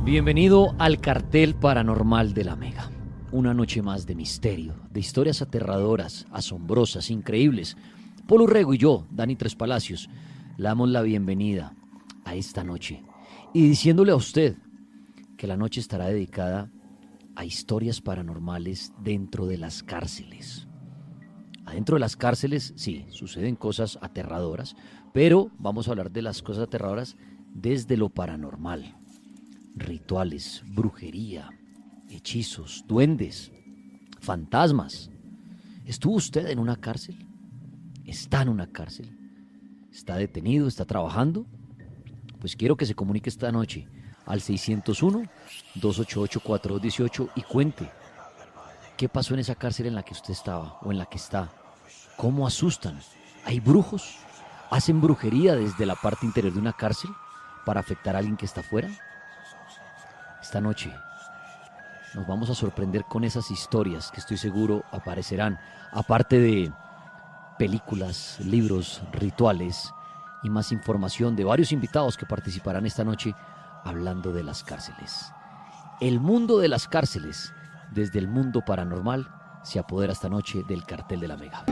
Bienvenido al Cartel Paranormal de la Mega. Una noche más de misterio, de historias aterradoras, asombrosas, increíbles. Polo Urrego y yo, Dani Tres Palacios, le damos la bienvenida a esta noche. Y diciéndole a usted que la noche estará dedicada a historias paranormales dentro de las cárceles. Adentro de las cárceles, sí, suceden cosas aterradoras, pero vamos a hablar de las cosas aterradoras desde lo paranormal. Rituales, brujería, hechizos, duendes, fantasmas. ¿Estuvo usted en una cárcel? ¿Está en una cárcel? ¿Está detenido? ¿Está trabajando? Pues quiero que se comunique esta noche al 601-288-4218 y cuente qué pasó en esa cárcel en la que usted estaba o en la que está. ¿Cómo asustan? ¿Hay brujos? ¿Hacen brujería desde la parte interior de una cárcel para afectar a alguien que está afuera? Esta noche nos vamos a sorprender con esas historias que estoy seguro aparecerán, aparte de películas, libros, rituales y más información de varios invitados que participarán esta noche hablando de las cárceles. El mundo de las cárceles, desde el mundo paranormal, se apodera esta noche del Cartel de la Mega.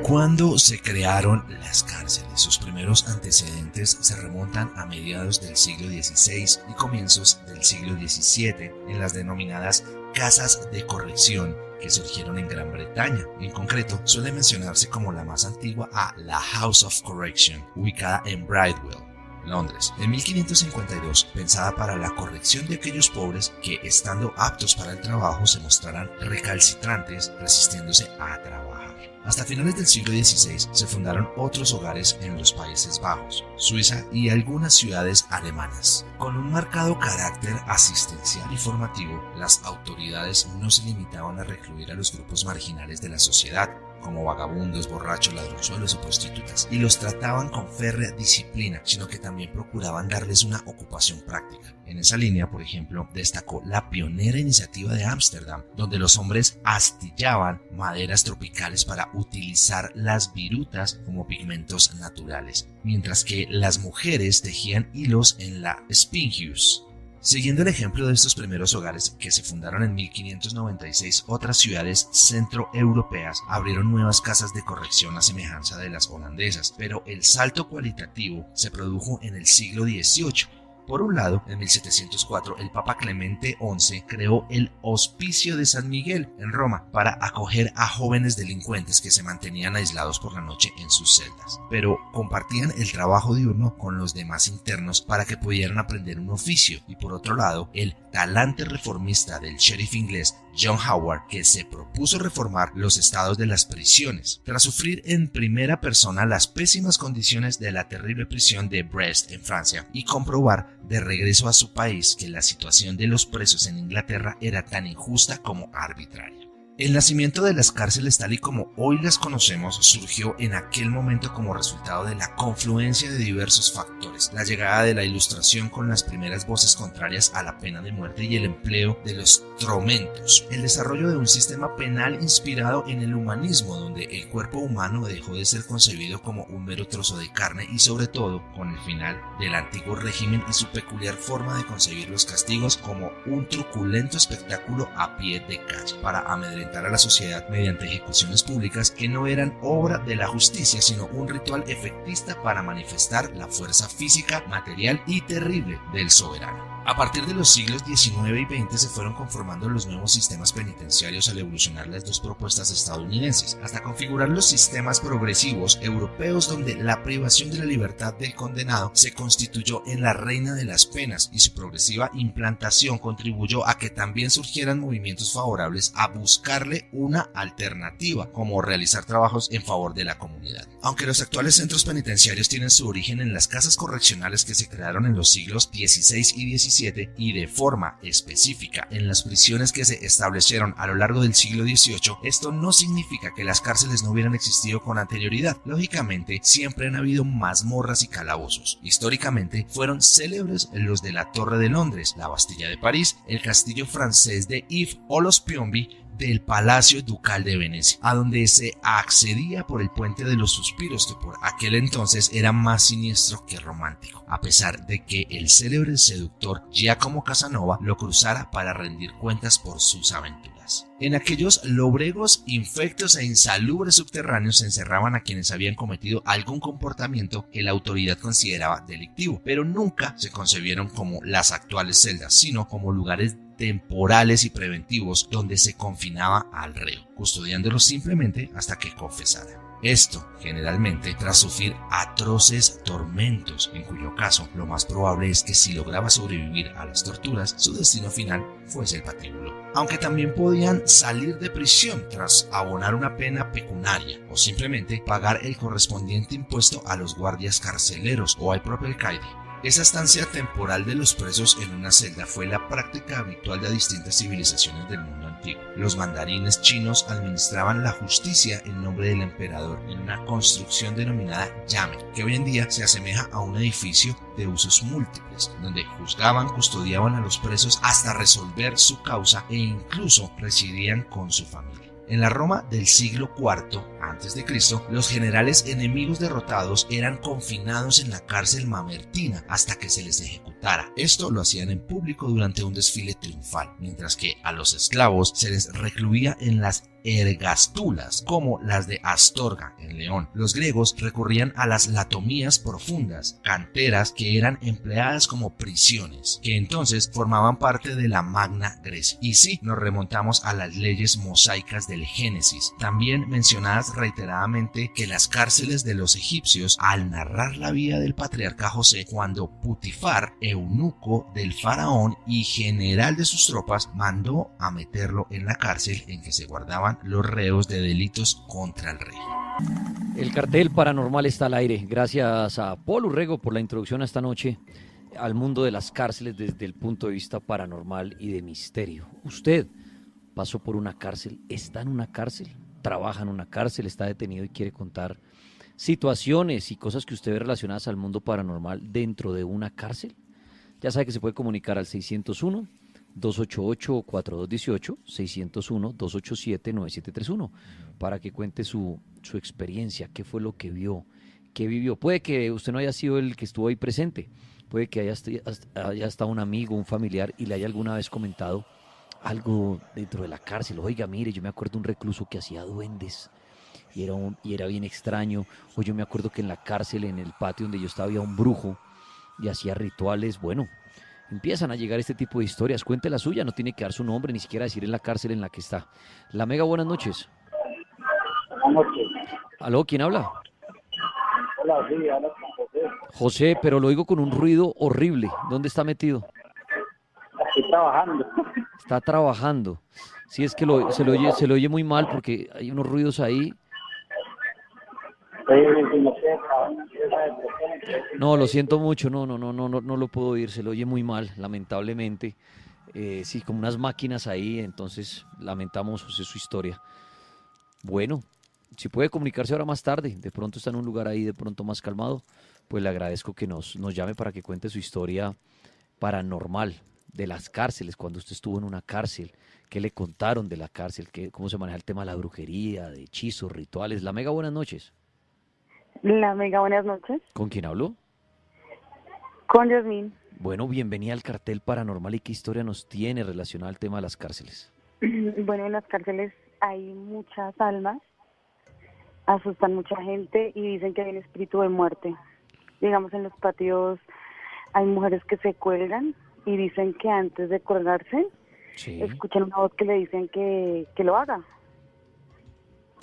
¿Cuándo se crearon las cárceles? Sus primeros antecedentes se remontan a mediados del siglo XVI y comienzos del siglo XVII en las denominadas casas de corrección que surgieron en Gran Bretaña. En concreto, suele mencionarse como la más antigua a la House of Correction, ubicada en Bridewell, Londres, en 1552, pensada para la corrección de aquellos pobres que, estando aptos para el trabajo, se mostraran recalcitrantes, resistiéndose a trabajar. Hasta finales del siglo XVI se fundaron otros hogares en los Países Bajos, Suiza y algunas ciudades alemanas. Con un marcado carácter asistencial y formativo, las autoridades no se limitaban a recluir a los grupos marginales de la sociedad, como vagabundos, borrachos, ladronzuelos o prostitutas, y los trataban con férrea disciplina, sino que también procuraban darles una ocupación práctica. En esa línea, por ejemplo, destacó la pionera iniciativa de Ámsterdam, donde los hombres astillaban maderas tropicales para utilizar las virutas como pigmentos naturales, mientras que las mujeres tejían hilos en la Spinhuis. Siguiendo el ejemplo de estos primeros hogares que se fundaron en 1596, otras ciudades centroeuropeas abrieron nuevas casas de corrección a semejanza de las holandesas, pero el salto cualitativo se produjo en el siglo XVIII. Por un lado, en 1704, el Papa Clemente XI creó el Hospicio de San Miguel en Roma para acoger a jóvenes delincuentes que se mantenían aislados por la noche en sus celdas, pero compartían el trabajo diurno con los demás internos para que pudieran aprender un oficio. Y por otro lado, el talante reformista del sheriff inglés John Howard, que se propuso reformar los estados de las prisiones. Tras sufrir en primera persona las pésimas condiciones de la terrible prisión de Brest en Francia y comprobar de regreso a su país que la situación de los presos en Inglaterra era tan injusta como arbitraria. El nacimiento de las cárceles tal y como hoy las conocemos surgió en aquel momento como resultado de la confluencia de diversos factores, la llegada de la Ilustración con las primeras voces contrarias a la pena de muerte y el empleo de los tromentos, el desarrollo de un sistema penal inspirado en el humanismo, donde el cuerpo humano dejó de ser concebido como un mero trozo de carne y sobre todo con el final del antiguo régimen y su peculiar forma de concebir los castigos como un truculento espectáculo a pie de calle para amedrentar a la sociedad mediante ejecuciones públicas que no eran obra de la justicia sino un ritual efectista para manifestar la fuerza física, material y terrible del soberano. A partir de los siglos XIX y XX se fueron conformando los nuevos sistemas penitenciarios al evolucionar las dos propuestas estadounidenses, hasta configurar los sistemas progresivos europeos donde la privación de la libertad del condenado se constituyó en la reina de las penas y su progresiva implantación contribuyó a que también surgieran movimientos favorables a buscarle una alternativa, como realizar trabajos en favor de la comunidad. Aunque los actuales centros penitenciarios tienen su origen en las casas correccionales que se crearon en los siglos XVI y XVII, y de forma específica en las prisiones que se establecieron a lo largo del siglo XVIII, esto no significa que las cárceles no hubieran existido con anterioridad. Lógicamente, siempre han habido mazmorras y calabozos. Históricamente, fueron célebres los de la Torre de Londres, la Bastilla de París, el castillo francés de If o los Piombi, del Palacio Ducal de Venecia, a donde se accedía por el Puente de los Suspiros, que por aquel entonces era más siniestro que romántico, a pesar de que el célebre seductor Giacomo Casanova lo cruzara para rendir cuentas por sus aventuras. En aquellos lobregos, infectos e insalubres subterráneos se encerraban a quienes habían cometido algún comportamiento que la autoridad consideraba delictivo, pero nunca se concebieron como las actuales celdas, sino como lugares temporales y preventivos donde se confinaba al reo, custodiándolo simplemente hasta que confesara. Esto, generalmente, tras sufrir atroces tormentos, en cuyo caso lo más probable es que si lograba sobrevivir a las torturas, su destino final fuese el patíbulo. Aunque también podían salir de prisión tras abonar una pena pecuniaria o simplemente pagar el correspondiente impuesto a los guardias carceleros o al propio alcaide. Esa estancia temporal de los presos en una celda fue la práctica habitual de distintas civilizaciones del mundo antiguo. Los mandarines chinos administraban la justicia en nombre del emperador en una construcción denominada yame, que hoy en día se asemeja a un edificio de usos múltiples, donde juzgaban, custodiaban a los presos hasta resolver su causa e incluso residían con su familia. En la Roma del siglo IV a.C., los generales enemigos derrotados eran confinados en la cárcel mamertina hasta que se les ejecutara. Esto lo hacían en público durante un desfile triunfal, mientras que a los esclavos se les recluía en las ergastulas, como las de Astorga en León. Los griegos recurrían a las latomías profundas, canteras que eran empleadas como prisiones, que entonces formaban parte de la Magna Grecia. Y sí, nos remontamos a las leyes mosaicas del Génesis, también mencionadas reiteradamente, que las cárceles de los egipcios, al narrar la vida del patriarca José, cuando Putifar, eunuco del faraón y general de sus tropas, mandó a meterlo en la cárcel en que se guardaban los reos de delitos contra el rey. El cartel paranormal está al aire. Gracias a Paul Urrego por la introducción esta noche al mundo de las cárceles desde el punto de vista paranormal y de misterio. Usted pasó por una cárcel, está en una cárcel, trabaja en una cárcel, está detenido y quiere contar situaciones y cosas que usted ve relacionadas al mundo paranormal dentro de una cárcel. Ya sabe que se puede comunicar al 601-288-4218, 601-287-9731, para que cuente su experiencia, qué fue lo que vio, qué vivió. Puede que usted no haya sido el que estuvo ahí presente, puede que haya estado un amigo, un familiar y le haya alguna vez comentado algo dentro de la cárcel. Oiga, mire, yo me acuerdo de un recluso que hacía duendes y era bien extraño. O yo me acuerdo que en la cárcel, en el patio donde yo estaba, había un brujo y hacía rituales. Bueno, empiezan a llegar este tipo de historias. Cuente la suya, no tiene que dar su nombre, ni siquiera decir en la cárcel en la que está. La Mega, buenas noches. Buenas noches. ¿Aló? ¿Quién habla? Hola, sí, habla con José. José, pero lo oigo con un ruido horrible. ¿Dónde está metido? Estoy trabajando. Está trabajando. Sí, es que se lo oye muy mal porque hay unos ruidos ahí. No, lo siento mucho, no lo puedo oír, se lo oye muy mal, lamentablemente. Sí, como unas máquinas ahí, entonces lamentamos, José, su historia. Bueno, si puede comunicarse ahora más tarde, de pronto está en un lugar ahí, de pronto más calmado, pues le agradezco que nos llame para que cuente su historia paranormal de las cárceles, cuando usted estuvo en una cárcel, qué le contaron de la cárcel, cómo se maneja el tema de la brujería, de hechizos, rituales. La Mega, buenas noches. La Mega, buenas noches. ¿Con quién habló? Con Yasmín. Bueno, bienvenida al cartel paranormal. ¿Y qué historia nos tiene relacionada al tema de las cárceles? Bueno, en las cárceles hay muchas almas, asustan mucha gente y dicen que hay un espíritu de muerte. Digamos, en los patios hay mujeres que se cuelgan y dicen que antes de colgarse, Sí. escuchan una voz que le dicen que lo haga.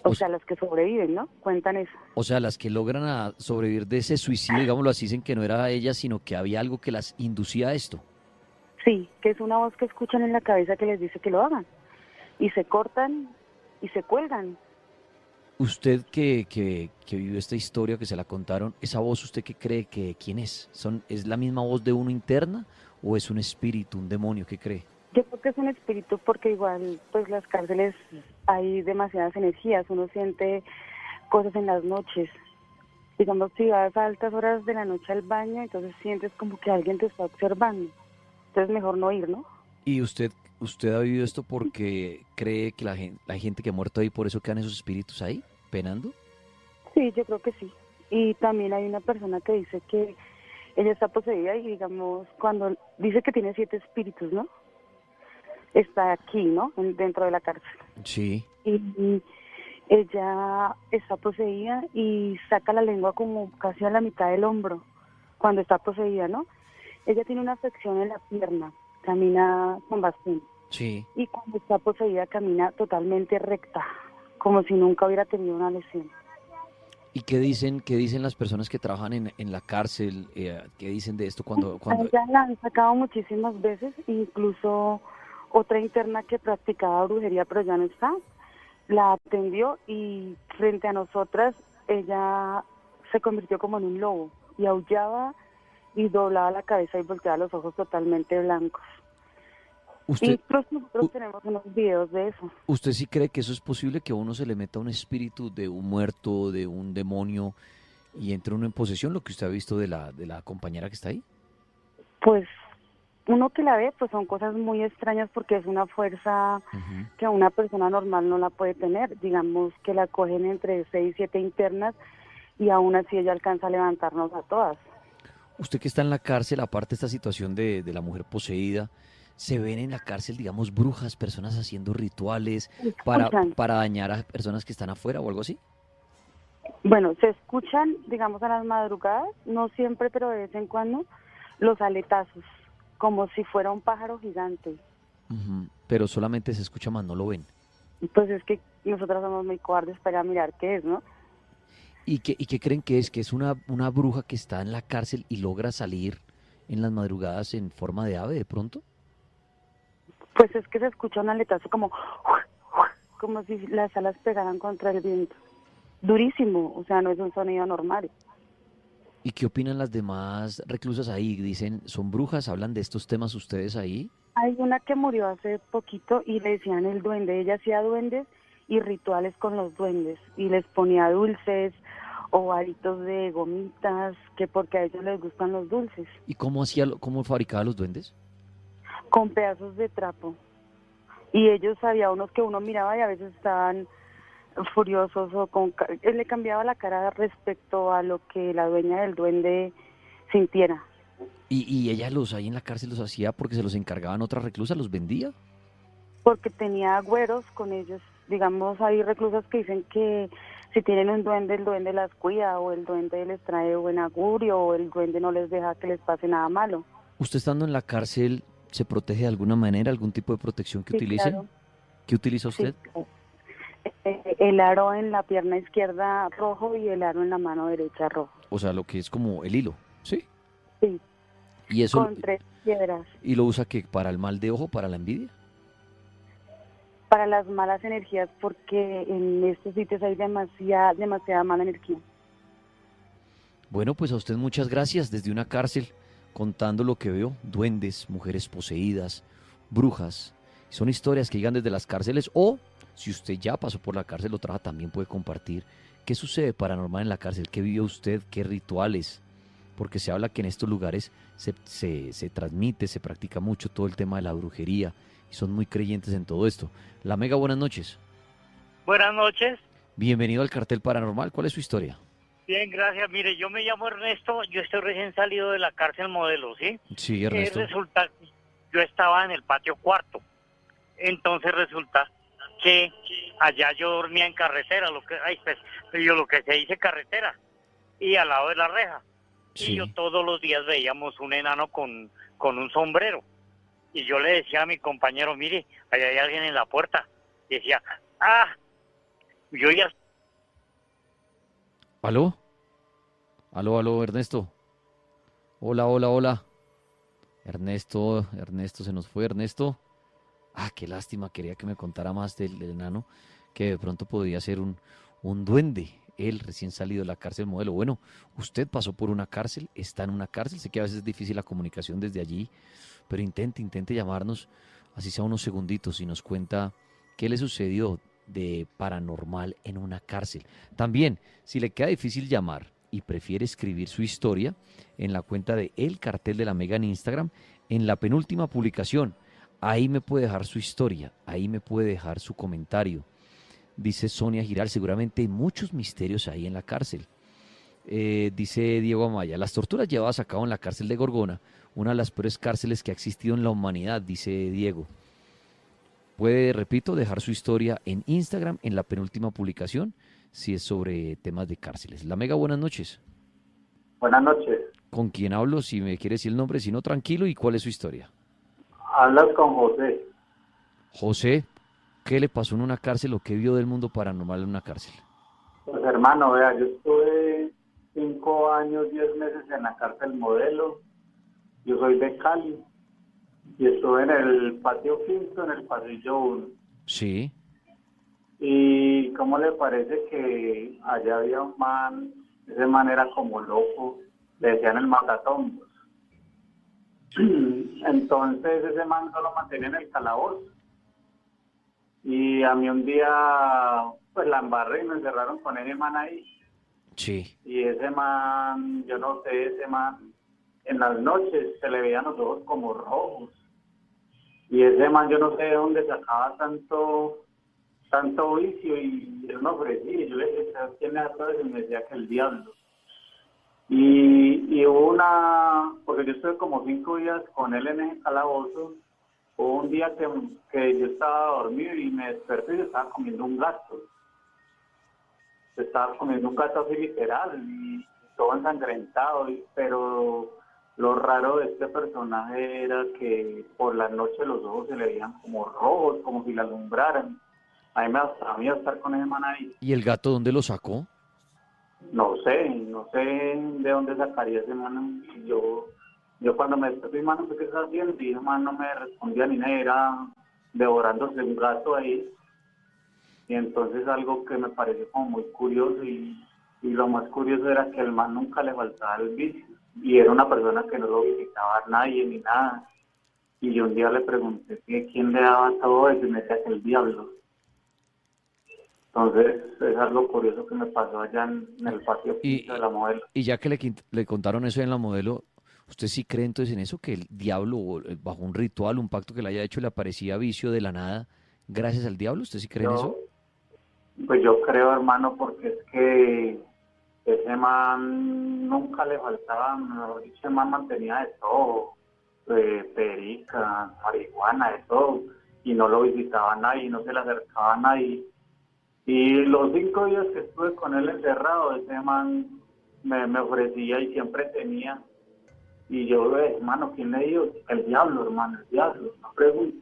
O sea, las que sobreviven, ¿no? Cuentan eso. O sea, las que logran sobrevivir de ese suicidio, digámoslo así, dicen que no era ella, sino que había algo que las inducía a esto. Sí, que es una voz que escuchan en la cabeza que les dice que lo hagan. Y se cortan y se cuelgan. Usted que vivió esta historia, que se la contaron, ¿esa voz usted qué cree que quién es? ¿Es la misma voz de uno interna o es un espíritu, un demonio? ¿Qué cree? Yo creo que es un espíritu porque igual, pues las cárceles hay demasiadas energías, uno siente cosas en las noches. Digamos, si vas a altas horas de la noche al baño, entonces sientes como que alguien te está observando. Entonces mejor no ir, ¿no? ¿Y usted ¿Usted ha vivido esto porque cree que hay gente que ha muerto ahí, por eso quedan esos espíritus ahí, penando? Sí, yo creo que sí. Y también hay una persona que dice que ella está poseída y digamos, cuando dice que tiene 7 espíritus, ¿no? Está aquí, ¿no? Dentro de la cárcel. Sí. Y ella está poseída y saca la lengua como casi a la mitad del hombro cuando está poseída, ¿no? Ella tiene una afección en la pierna, camina con bastón. Sí. Y cuando está poseída camina totalmente recta, como si nunca hubiera tenido una lesión. ¿Y qué dicen las personas que trabajan en la cárcel? ¿Qué dicen de esto A ella la han sacado muchísimas veces, incluso otra interna que practicaba brujería, pero ya no está, la atendió y frente a nosotras ella se convirtió como en un lobo y aullaba y doblaba la cabeza y volteaba los ojos totalmente blancos. usted, Nosotros tenemos unos videos de eso. ¿Usted sí cree que eso es posible, que a uno se le meta un espíritu de un muerto, de un demonio, y entre uno en posesión, lo que usted ha visto de la compañera que está ahí? Pues uno que la ve, pues son cosas muy extrañas porque es una fuerza Ujú. que una persona normal no la puede tener. Digamos que la cogen entre 6 y 7 internas y aún así ella alcanza a levantarnos a todas. Usted que está en la cárcel, aparte de esta situación de la mujer poseída, ¿se ven en la cárcel, digamos, brujas, personas haciendo rituales Escuchan, para dañar a personas que están afuera o algo así? bueno, se escuchan, digamos, a las madrugadas, no siempre, pero de vez en cuando, los aletazos, como si fuera un pájaro gigante. Ujú. Pero solamente se escucha más, no lo ven. Pues es que nosotras somos muy cobardes para mirar qué es, ¿no? Y qué creen que es? ¿Que es una bruja que está en la cárcel y logra salir en las madrugadas en forma de ave de pronto? Pues es que se escucha un aletazo como si las alas pegaran contra el viento. Durísimo, o sea, no es un sonido normal. ¿Y qué opinan las demás reclusas ahí? Dicen, ¿son brujas? ¿Hablan de estos temas ustedes ahí? Hay una que murió hace poquito y le decían el duende. Ella hacía duendes y rituales con los duendes y les ponía dulces o varitos de gomitas, que porque a ellos les gustan los dulces, ¿Y cómo fabricaba los duendes? con pedazos de trapo. Y ellos había unos que uno miraba y a veces estaban furiosos o le cambiaba la cara respecto a lo que la dueña del duende sintiera. ¿Y ella los ahí en la cárcel los hacía porque se los encargaban otras reclusas, los vendía? Porque tenía agüeros con ellos. Digamos, hay reclusas que dicen que si tienen un duende, el duende las cuida, o el duende les trae buen augurio, o el duende no les deja que les pase nada malo. ¿Usted estando en la cárcel se protege de alguna manera, algún tipo de protección que Sí, utilice? claro. ¿Qué utiliza Sí, usted? claro. El aro en la pierna izquierda rojo y el aro en la mano derecha rojo. O sea, lo que es como el hilo, ¿sí? Sí, ¿Y eso con 3 piedras. y lo usa que para el mal de ojo, para la envidia? Para las malas energías, porque en estos sitios hay demasiada mala energía. Bueno, pues a usted muchas gracias desde una cárcel contando lo que veo, duendes, mujeres poseídas, brujas. Son historias que llegan desde las cárceles o si usted ya pasó por la cárcel o trabaja también puede compartir qué sucede paranormal en la cárcel, qué vivió usted, qué rituales, porque se habla que en estos lugares se transmite, se practica mucho todo el tema de la brujería y son muy creyentes en todo esto. La Mega, buenas noches. Buenas noches. Bienvenido al Cartel Paranormal. ¿Cuál es su historia? Bien, gracias. Mire, yo me llamo Ernesto, yo estoy recién salido de la cárcel Modelo, ¿sí? Sí, Ernesto. Resulta, yo estaba en el patio cuarto, entonces resulta que allá yo dormía en carretera, lo que se dice carretera, y al lado de la reja. Sí. Y yo todos los días veíamos un enano con un sombrero. Y yo le decía a mi compañero, mire, allá hay alguien en la puerta. Y decía, yo ya... ¿Aló? Aló, Ernesto. Hola. Ernesto, se nos fue, Ernesto. Qué lástima, quería que me contara más del enano, que de pronto podría ser un duende, él recién salido de la cárcel Modelo. Bueno, usted pasó por una cárcel, está en una cárcel, sé que a veces es difícil la comunicación desde allí, pero intente llamarnos, así sea unos segunditos, y nos cuenta qué le sucedió de paranormal en una cárcel. También, si le queda difícil llamar y prefiere escribir su historia en la cuenta de El Cartel de la Mega en Instagram, en la penúltima publicación, Ahí me puede dejar su historia, ahí me puede dejar su comentario. Dice Sonia Giral, seguramente hay muchos misterios ahí en la cárcel. Dice Diego Amaya, las torturas llevadas a cabo en la cárcel de Gorgona, una de las peores cárceles que ha existido en la humanidad, dice Diego. Puede, repito, dejar su historia en Instagram en la penúltima publicación, si es sobre temas de cárceles. La Mega, buenas noches. Buenas noches. ¿Con quién hablo? Si me quiere decir el nombre, si no, tranquilo. ¿Y cuál es su historia? Hablas con José. José, ¿qué le pasó en una cárcel o qué vio del mundo paranormal en una cárcel? Pues hermano, vea, yo estuve 5 años, 10 meses en la cárcel Modelo. Yo soy de Cali y estuve en el patio quinto, en el pasillo 1. Sí, ¿Y cómo le parece que allá había un man? Ese man era como loco, le decían el matatombos. Entonces ese man solo mantenía en el calabozo. Y a mí un día, pues la embarré y me encerraron con ese man ahí. sí. Y ese man, yo no sé, ese man, en las noches se le veían los ojos como rojos. Y ese man, yo no sé de dónde sacaba tanto vicio y él me ofrecía. Y yo le decía, ¿sabes quién es todo? Y me decía que el diablo. Y hubo porque yo estuve como 5 días con él en ese calabozo. Hubo un día que yo estaba dormido y me desperté y estaba comiendo un gato. Estaba comiendo un gato así literal y todo ensangrentado, pero lo raro de este personaje era que por la noche los ojos se le veían como rojos, como si le alumbraran. A mí me gustaba miedo estar con ese man ahí. ¿Y el gato dónde lo sacó? No sé de dónde sacaría ese man. Y yo cuando me desperté, mano, ¿qué estás haciendo? Y ese man no me respondía ni nada, era devorándose un gato ahí. Y entonces algo que me pareció como muy curioso y lo más curioso era que el man nunca le faltaba el vicio. Y era una persona que no lo visitaba a nadie ni nada. Y yo un día le pregunté que quién le daba todo eso y me decía que el diablo. Entonces es algo curioso que me pasó allá en el patio quinto de Y, la Modelo. y ya que le contaron eso en la modelo, ¿usted sí cree entonces en eso? Que el diablo, bajo un ritual, un pacto que le haya hecho, le aparecía vicio de la nada gracias al diablo. ¿Usted sí cree en eso? Pues yo creo, hermano, porque es que ese man nunca le faltaba, mejor dicho, ese man mantenía de todo, perica, marihuana, de todo, y no lo visitaba nadie, no se le acercaba a nadie. Y los 5 días que estuve con él encerrado, ese man me ofrecía y siempre tenía. Y yo, hermano, ¿quién le dio? El diablo, hermano, el diablo, no pregunto.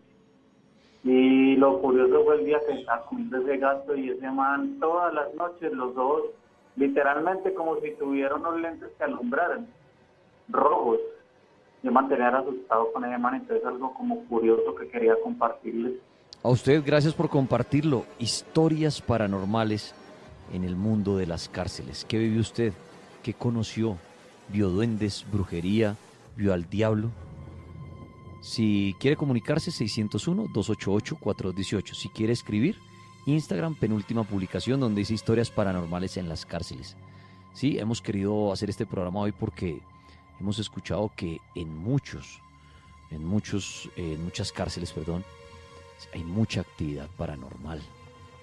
Y lo curioso fue el día que estaba comiendo ese gato y ese man todas las noches los ojos, literalmente como si tuviera unos lentes que alumbraran, rojos. Yo mantenía asustado con ese man, entonces algo como curioso que quería compartirles. A usted, gracias por compartirlo. Historias paranormales en el mundo de las cárceles. ¿Qué vivió usted? ¿Qué conoció? ¿Vio duendes, brujería? ¿Vio al diablo? Si quiere comunicarse, 601-288-4218. Si quiere escribir, Instagram, penúltima publicación, donde dice historias paranormales en las cárceles. Sí, hemos querido hacer este programa hoy porque hemos escuchado que en muchas cárceles, hay mucha actividad paranormal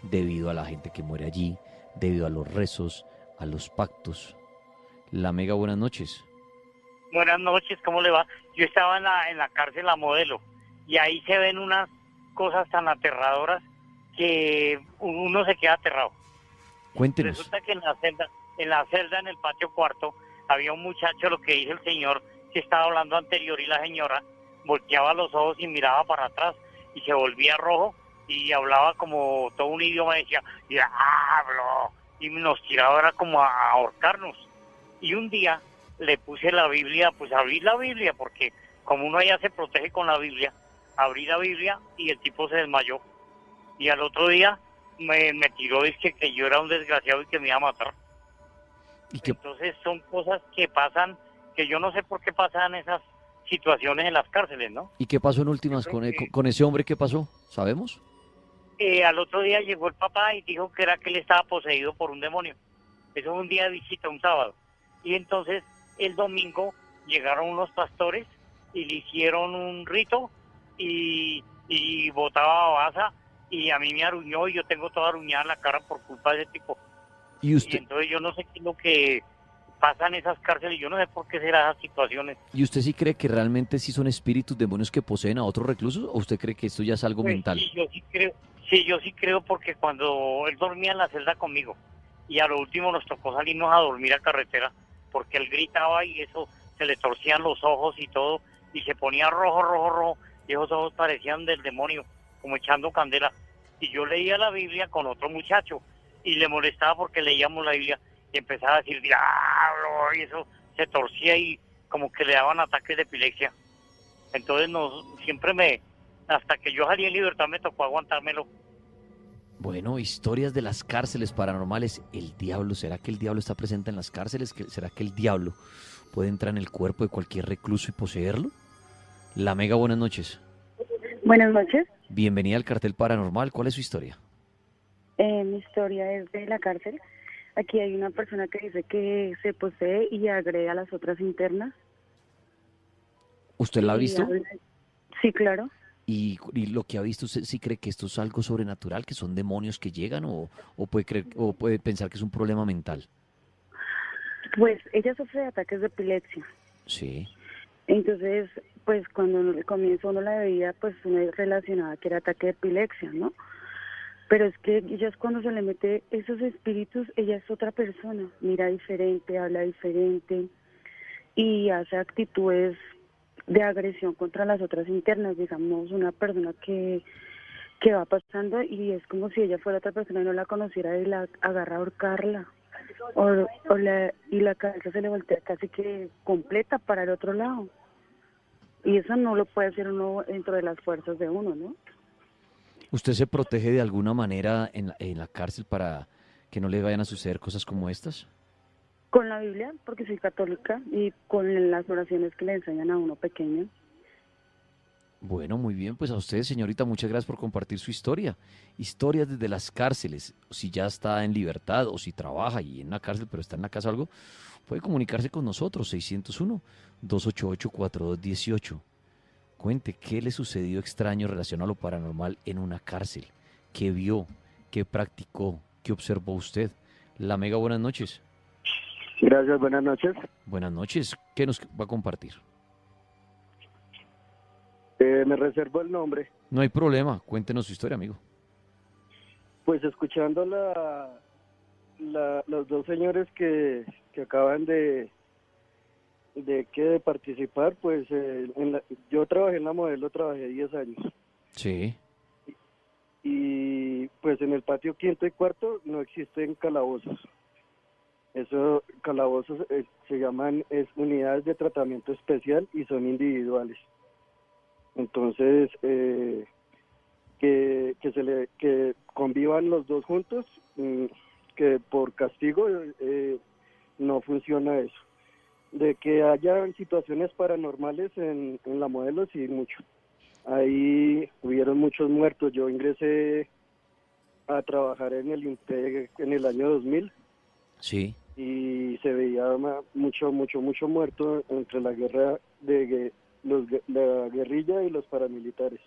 debido a la gente que muere allí, debido a los rezos, a los pactos. La Mega, buenas noches. Buenas noches, ¿cómo le va? Yo estaba en la cárcel La Modelo y ahí se ven unas cosas tan aterradoras que uno se queda aterrado. Cuéntenos. Resulta que en la celda, en el patio cuarto, había un muchacho, lo que dice el señor que estaba hablando anterior, y la señora volteaba los ojos y miraba para atrás y se volvía rojo y hablaba como todo un idioma, decía, diablo, y nos tiraba, era como a ahorcarnos. Y un día le puse la Biblia, pues abrí la Biblia, porque como uno allá se protege con la Biblia, abrí la Biblia y el tipo se desmayó. Y al otro día me tiró, dice que yo era un desgraciado y que me iba a matar. Entonces son cosas que pasan, que yo no sé por qué pasan esas situaciones en las cárceles, ¿no? ¿Y qué pasó en últimas con ese hombre? ¿Qué pasó? ¿Sabemos? Al otro día llegó el papá y dijo que era que él estaba poseído por un demonio. Eso fue un día de visita, un sábado. Y entonces el domingo llegaron unos pastores y le hicieron un rito y botaba babasa y a mí me aruñó y yo tengo toda aruñada en la cara por culpa de ese tipo. ¿Y Y usted, entonces yo no sé qué es lo que pasa en esas cárceles, yo no sé por qué serán esas situaciones. ¿Y usted sí cree que realmente sí son espíritus, demonios que poseen a otros reclusos? ¿O usted cree que esto ya es algo Pues mental? sí, yo sí creo porque cuando él dormía en la celda conmigo y a lo último nos tocó salirnos a dormir a carretera porque él gritaba y eso se le torcían los ojos y todo y se ponía rojo, rojo, rojo y esos ojos parecían del demonio, como echando candela. Y yo leía la Biblia con otro muchacho y le molestaba porque leíamos la Biblia y empezaba a decir diablo y eso se torcía y como que le daban ataques de epilepsia. Entonces hasta que yo salí en libertad me tocó aguantármelo. Bueno, historias de las cárceles paranormales. El diablo, ¿será que el diablo está presente en las cárceles? ¿Será que el diablo puede entrar en el cuerpo de cualquier recluso y poseerlo? La Mega, buenas noches. Buenas noches. Bienvenida al Cartel Paranormal. ¿Cuál es su historia? Mi historia es de la cárcel. Aquí hay una persona que dice que se posee y agrede a las otras internas. ¿Usted la ha Y visto? sí, claro. Y lo que ha visto, ¿usted sí cree que esto es algo sobrenatural, que son demonios que llegan o puede creer, o puede pensar que es un problema mental? Pues ella sufre de ataques de epilepsia. Sí. Entonces, pues cuando al comienzo uno la veía, pues uno relacionaba que era ataque de epilepsia, ¿no? Pero es que ella es cuando se le mete esos espíritus, ella es otra persona, mira diferente, habla diferente y hace actitudes de agresión contra las otras internas, digamos, una persona que va pasando y es como si ella fuera otra persona y no la conociera y la agarra a ahorcarla. Y la cabeza se le voltea casi que completa para el otro lado. Y eso no lo puede hacer uno dentro de las fuerzas de uno, ¿no? ¿Usted se protege de alguna manera en la cárcel para que no le vayan a suceder cosas como estas? Con la Biblia, porque soy católica, y con las oraciones que le enseñan a uno pequeño. Bueno, muy bien, pues a usted, señorita, muchas gracias por compartir su historia. Historias desde las cárceles. Si ya está en libertad o si trabaja y en la cárcel, pero está en la casa o algo, puede comunicarse con nosotros, 601-288-4218. Cuente qué le sucedió extraño relacionado a lo paranormal en una cárcel. ¿Qué vio? ¿Qué practicó? ¿Qué observó usted? La Mega, buenas noches. Gracias, buenas noches. Buenas noches. ¿Qué nos va a compartir? Me reservo el nombre. No hay problema. Cuéntenos su historia, amigo. Pues escuchando los dos señores que acaban de participar, pues yo trabajé en la modelo, trabajé 10 años. Sí. Y pues en el patio quinto y cuarto no existen calabozos. Esos calabozos se llaman unidades de tratamiento especial y son individuales. Entonces, que convivan los dos juntos, que por castigo no funciona eso. De que haya situaciones paranormales en la modelo, sí, mucho. Ahí hubieron muchos muertos. Yo ingresé a trabajar en el INTEG en el año 2000. Sí. Y se veía mucho muerto entre la guerra la guerrilla y los paramilitares.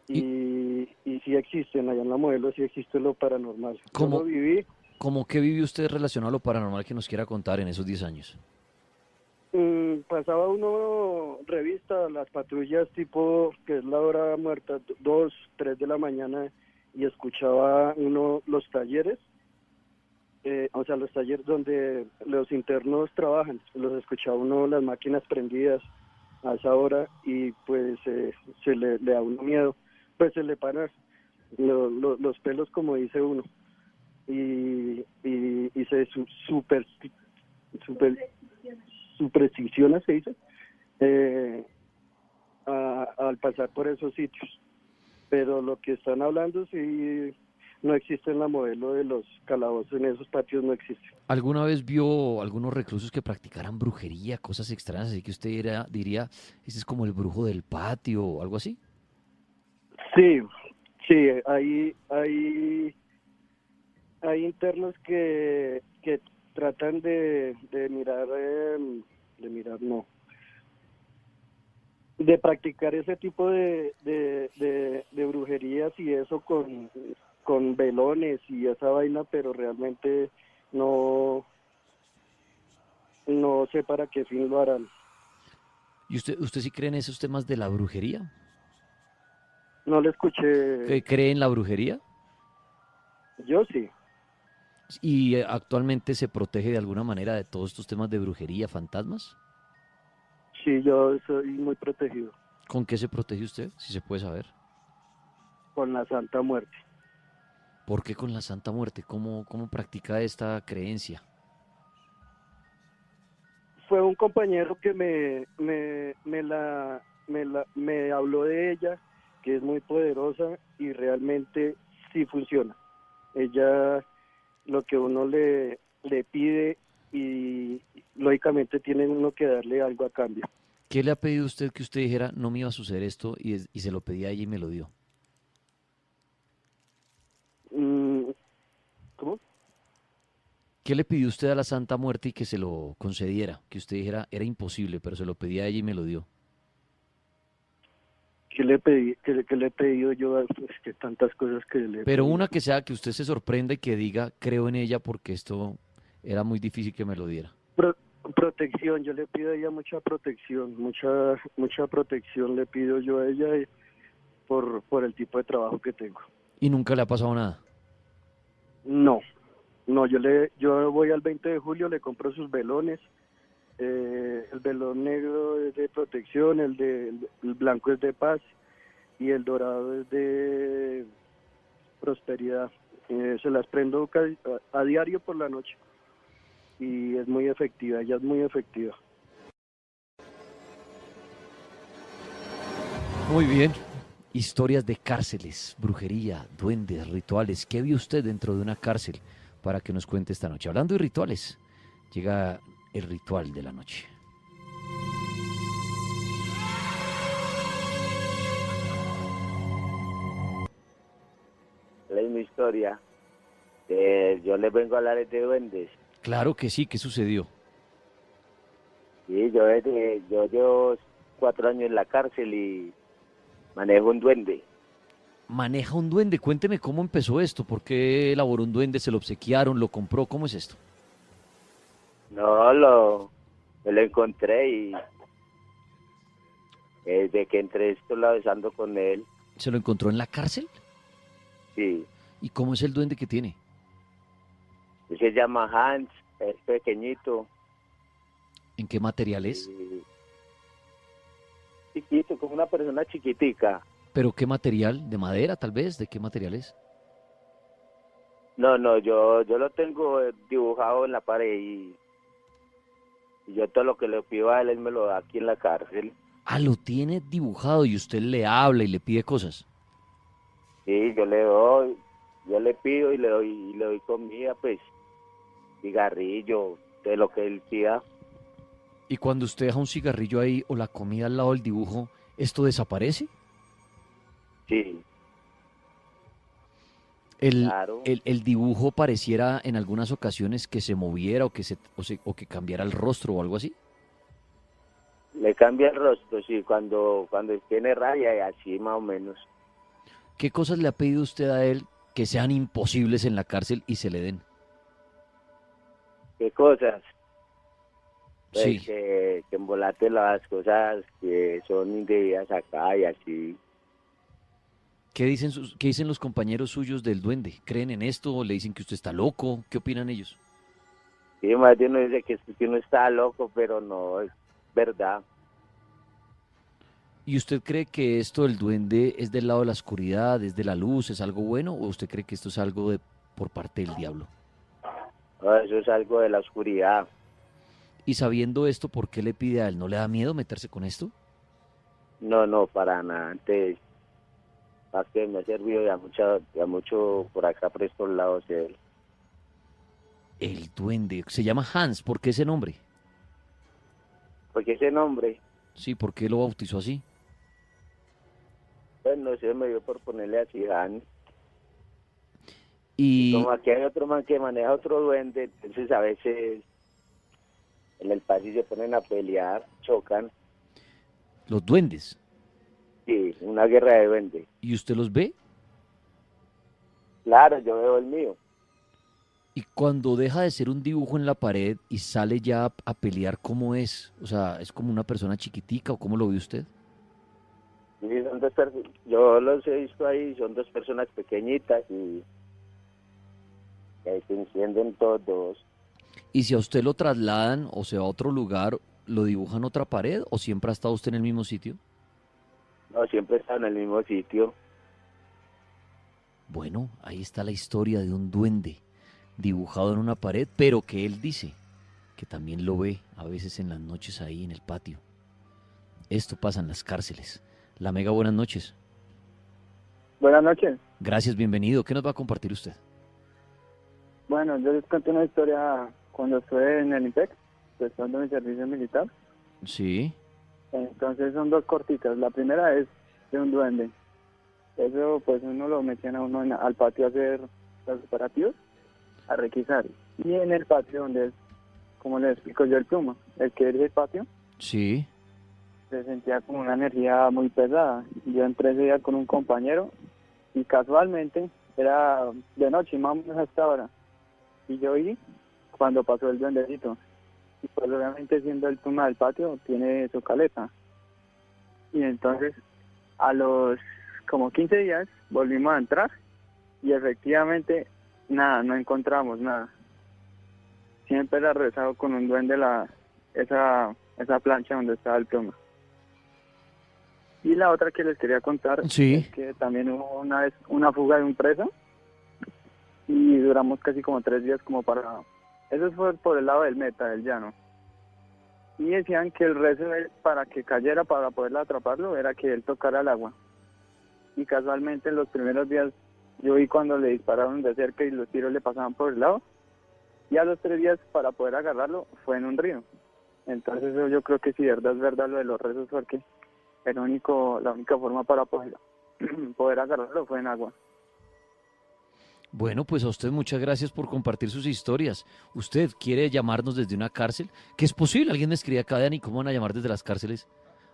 Y sí existen, allá en la modelo sí existe lo paranormal. ¿Cómo, Yo lo viví. ¿Cómo qué vivió usted relacionado a lo paranormal que nos quiera contar en esos 10 años? Pasaba uno revista, las patrullas tipo, que es la hora muerta, 2, 3 de la mañana, y escuchaba uno los talleres, o sea, los talleres donde los internos trabajan, los escuchaba uno las máquinas prendidas a esa hora y pues se le da uno miedo, pues se le paran los pelos como dice uno y se supersticiona, se dice, al pasar por esos sitios. Pero lo que están hablando sí no existe en la modelo de los calabozos, en esos patios no existe. ¿Alguna vez vio algunos reclusos que practicaran brujería, cosas extrañas, así que usted diría, ese es como el brujo del patio o algo así? Sí, hay internos que tratan de mirar, no, de practicar ese tipo de brujerías y eso con velones y esa vaina, pero realmente no, no sé para qué fin lo harán. ¿Y usted sí cree en esos temas de la brujería? No lo escuché, ¿Cree en la brujería? yo sí, ¿Y actualmente se protege de alguna manera de todos estos temas de brujería, fantasmas? sí, yo soy muy protegido ¿Con qué se protege usted, si se puede saber? con la Santa Muerte. ¿Por qué con la Santa Muerte? ¿Cómo practica esta creencia? Fue un compañero que me habló de ella, que es muy poderosa y realmente sí funciona. Ella lo que uno le pide y lógicamente tiene uno que darle algo a cambio. ¿Qué le ha pedido usted que usted dijera, no me iba a suceder esto y se lo pedí a ella y me lo dio? Mm, ¿Cómo? ¿Qué le pidió usted a la Santa Muerte y que se lo concediera? Que usted dijera, era imposible, pero se lo pedí a ella y me lo dio. ¿Qué le pedí? ¿Qué le he pedido yo? Es que tantas cosas que le he Pero pedido. una que sea que usted se sorprenda y que diga, creo en ella porque esto era muy difícil que me lo diera. Pro- Protección, yo le pido a ella mucha protección, mucha protección le pido yo a ella por el tipo de trabajo que tengo. Y nunca le ha pasado nada. No, no, yo voy al 20 de julio, le compro sus velones, el velón negro es de protección, el blanco es de paz y el dorado es de prosperidad. Se las prendo a diario por la noche y es muy efectiva, ella es muy efectiva. Muy bien. Historias de cárceles, brujería, duendes, rituales. ¿Qué vio usted dentro de una cárcel para que nos cuente esta noche? Hablando de rituales, llega el ritual de la noche. La misma historia. Yo les vengo a hablar de duendes. Claro que sí, ¿qué sucedió? Sí, yo llevo 4 años en la cárcel y manejo un duende. Maneja un duende, cuénteme cómo empezó esto, por qué elaboró un duende, se lo obsequiaron, lo compró, ¿cómo es esto? No, me lo encontré y desde que entré estoy besando con él. ¿Se lo encontró en la cárcel? Sí, ¿Y cómo es el duende que tiene? él se llama Hans, es pequeñito, ¿En qué material es? y chiquito, como una persona chiquitica. ¿Pero qué material? ¿De madera tal vez? ¿De qué material es? No, yo lo tengo dibujado en la pared y yo todo lo que le pido a él me lo da aquí en la cárcel. Ah, lo tiene dibujado y usted le habla y le pide cosas. Sí, yo le pido y le doy comida, pues, cigarrillo, de lo que él pida. Y cuando usted deja un cigarrillo ahí o la comida al lado del dibujo, ¿esto desaparece? Sí, El, claro. el dibujo pareciera en algunas ocasiones que se moviera o que cambiara el rostro o algo así. Le cambia el rostro, sí, cuando tiene rabia y así más o menos. ¿Qué cosas le ha pedido usted a él que sean imposibles en la cárcel y se le den? ¿Qué cosas? Pues Sí. que embolate las cosas que son indebidas acá y así. ¿Qué dicen los compañeros suyos del duende? ¿Creen en esto o le dicen que usted está loco? ¿Qué opinan ellos? Sí, más de uno dice que uno está loco, pero no, es verdad. ¿Y usted cree que esto del duende es del lado de la oscuridad, es de la luz, es algo bueno o usted cree que esto es algo por parte del diablo? No, eso es algo de la oscuridad. Y sabiendo esto, ¿por qué le pide a él? ¿No le da miedo meterse con esto? No, para nada. Antes, más que me ha servido ya mucho por acá por estos lados de él. El duende. Se llama Hans. ¿Por qué ese nombre? Porque ese nombre, Sí, ¿por qué lo bautizó así? pues no sé, me dio por ponerle así Han. Y Y como aquí hay otro man que maneja otro duende, entonces a veces en el pasillo se ponen a pelear, chocan. Los duendes. Sí, una guerra de duendes. ¿Y usted los ve? Claro, yo veo el mío. Y cuando deja de ser un dibujo en la pared y sale ya a pelear, ¿cómo es? O sea, ¿es como una persona chiquitica o cómo lo ve usted? Sí, son yo los he visto ahí, son dos personas pequeñitas y que se encienden todos. Y si a usted lo trasladan o se va a otro lugar, ¿lo dibujan en otra pared o siempre ha estado usted en el mismo sitio? No, siempre están en el mismo sitio. Bueno, ahí está la historia de un duende dibujado en una pared, pero que él dice que también lo ve a veces en las noches ahí en el patio. Esto pasa en las cárceles. La Mega, buenas noches. Buenas noches. Gracias, bienvenido. ¿Qué nos va a compartir usted? Bueno, yo les cuento una historia cuando estuve en el IMPEC, prestando mi servicio militar. Sí. Entonces son dos cortitas. La primera es de un duende. Eso pues uno lo metían a uno al patio a hacer los operativos, a requisar. Y en el patio donde es, como le explico yo, el pluma, el que es el patio, Sí. se sentía como una energía muy pesada. Yo entré ese día con un compañero y casualmente era de noche, más o menos a esta hora. Y yo vi cuando pasó el duendecito. Y pues obviamente siendo el pluma del patio, tiene su caleta. Y entonces a los como 15 días volvimos a entrar y efectivamente nada, no encontramos nada. Siempre era rezado con un duende esa plancha donde estaba el pluma. Y la otra que les quería contar Sí. es que también hubo una vez una fuga de un preso y duramos casi como 3 días como para... Eso fue por el lado del Meta, del llano. Y decían que el rezo de él, para que cayera, para poder atraparlo, era que él tocara el agua. Y casualmente en los primeros días yo vi cuando le dispararon de cerca y los tiros le pasaban por el lado. Y a los 3 días para poder agarrarlo fue en un río. Entonces yo creo que sí, verdad es verdad lo de los rezos, porque la única forma para poder agarrarlo fue en agua. Bueno, pues a usted muchas gracias por compartir sus historias. ¿Usted quiere llamarnos desde una cárcel? ¿Qué es posible? Alguien me escribía acá, Dani, ¿cómo van a llamar desde las cárceles?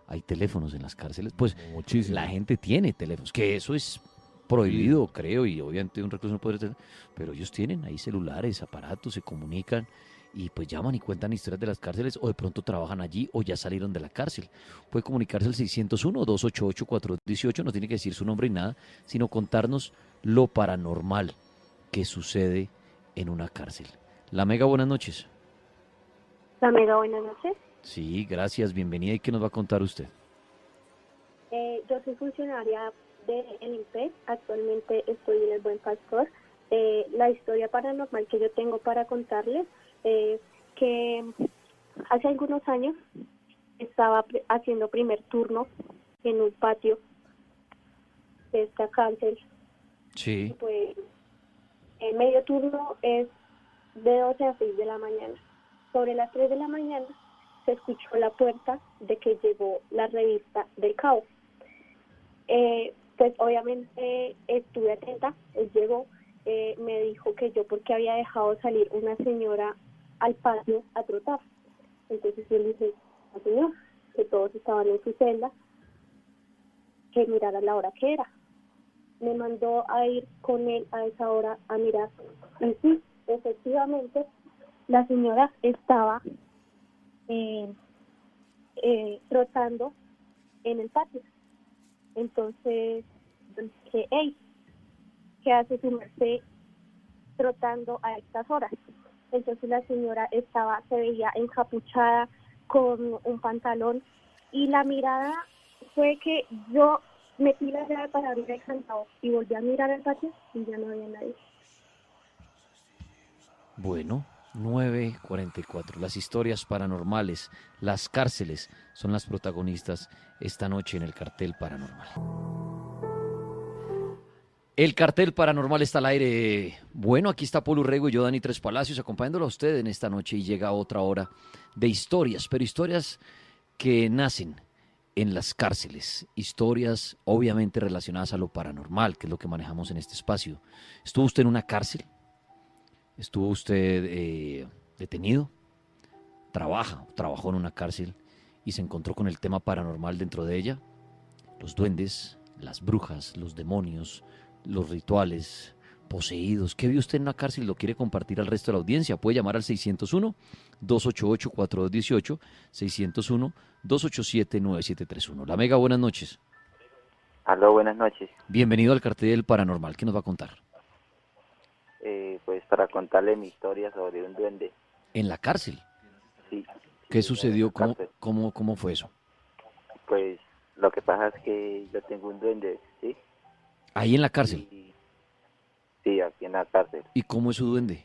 ¿Hay teléfonos en las cárceles? Pues Muchísimo. la gente tiene teléfonos, que eso es prohibido, creo, y obviamente un recluso no puede tener, pero ellos tienen ahí celulares, aparatos, se comunican y pues llaman y cuentan historias de las cárceles o de pronto trabajan allí o ya salieron de la cárcel. Puede comunicarse al 601-288-4218, no tiene que decir su nombre y nada, sino contarnos lo paranormal que sucede en una cárcel. La Mega, buenas noches. La Mega, buenas noches. Sí, gracias, bienvenida. ¿Y qué nos va a contar usted? Yo soy funcionaria del INPEC, actualmente estoy en el Buen Pastor. La historia paranormal que yo tengo para contarles es que hace algunos años estaba haciendo primer turno en un patio de esta cárcel. Sí. Pues el medio turno es de 12 a 6 de la mañana. Sobre las 3 de la mañana se escuchó la puerta de que llegó la revista del Cabo. Pues obviamente estuve atenta, él llegó, me dijo que yo porque había dejado salir una señora al patio a trotar. Entonces yo le dije al señor, que todos estaban en su celda, que mirara la hora que era. Me mandó a ir con él a esa hora a mirar. Y sí, efectivamente, la señora estaba trotando en el patio. Entonces, dije, hey, ¿qué hace su merced trotando a estas horas? Entonces la señora se veía encapuchada con un pantalón y la mirada fue que yo metí la llave para abrir el candado y volví a mirar el patio y ya no había nadie. Bueno, 9:44. Las historias paranormales, las cárceles son las protagonistas esta noche en el Cartel Paranormal. El Cartel Paranormal está al aire. Bueno, aquí está Polo Urrego y yo, Dani Tres Palacios, acompañándolo a usted en esta noche y llega otra hora de historias, pero historias que nacen en las cárceles, historias obviamente relacionadas a lo paranormal, que es lo que manejamos en este espacio. ¿Estuvo usted en una cárcel? ¿Estuvo usted detenido? Trabajó en una cárcel y se encontró con el tema paranormal dentro de ella. Los duendes, las brujas, los demonios, los rituales, poseídos. ¿Qué vio usted en la cárcel y lo quiere compartir al resto de la audiencia? Puede llamar al 601-288-4218, 601-287-9731. La Mega, buenas noches. Aló, buenas noches. Bienvenido al Cartel Paranormal. ¿Qué nos va a contar? Pues para contarle mi historia sobre un duende. ¿En la cárcel? Sí. ¿Qué Sí, sucedió? en la cárcel. ¿Cómo fue eso? Pues lo que pasa es que yo tengo un duende, ¿sí? ¿Ahí en la cárcel? Sí, aquí en la cárcel. ¿Y cómo es su duende?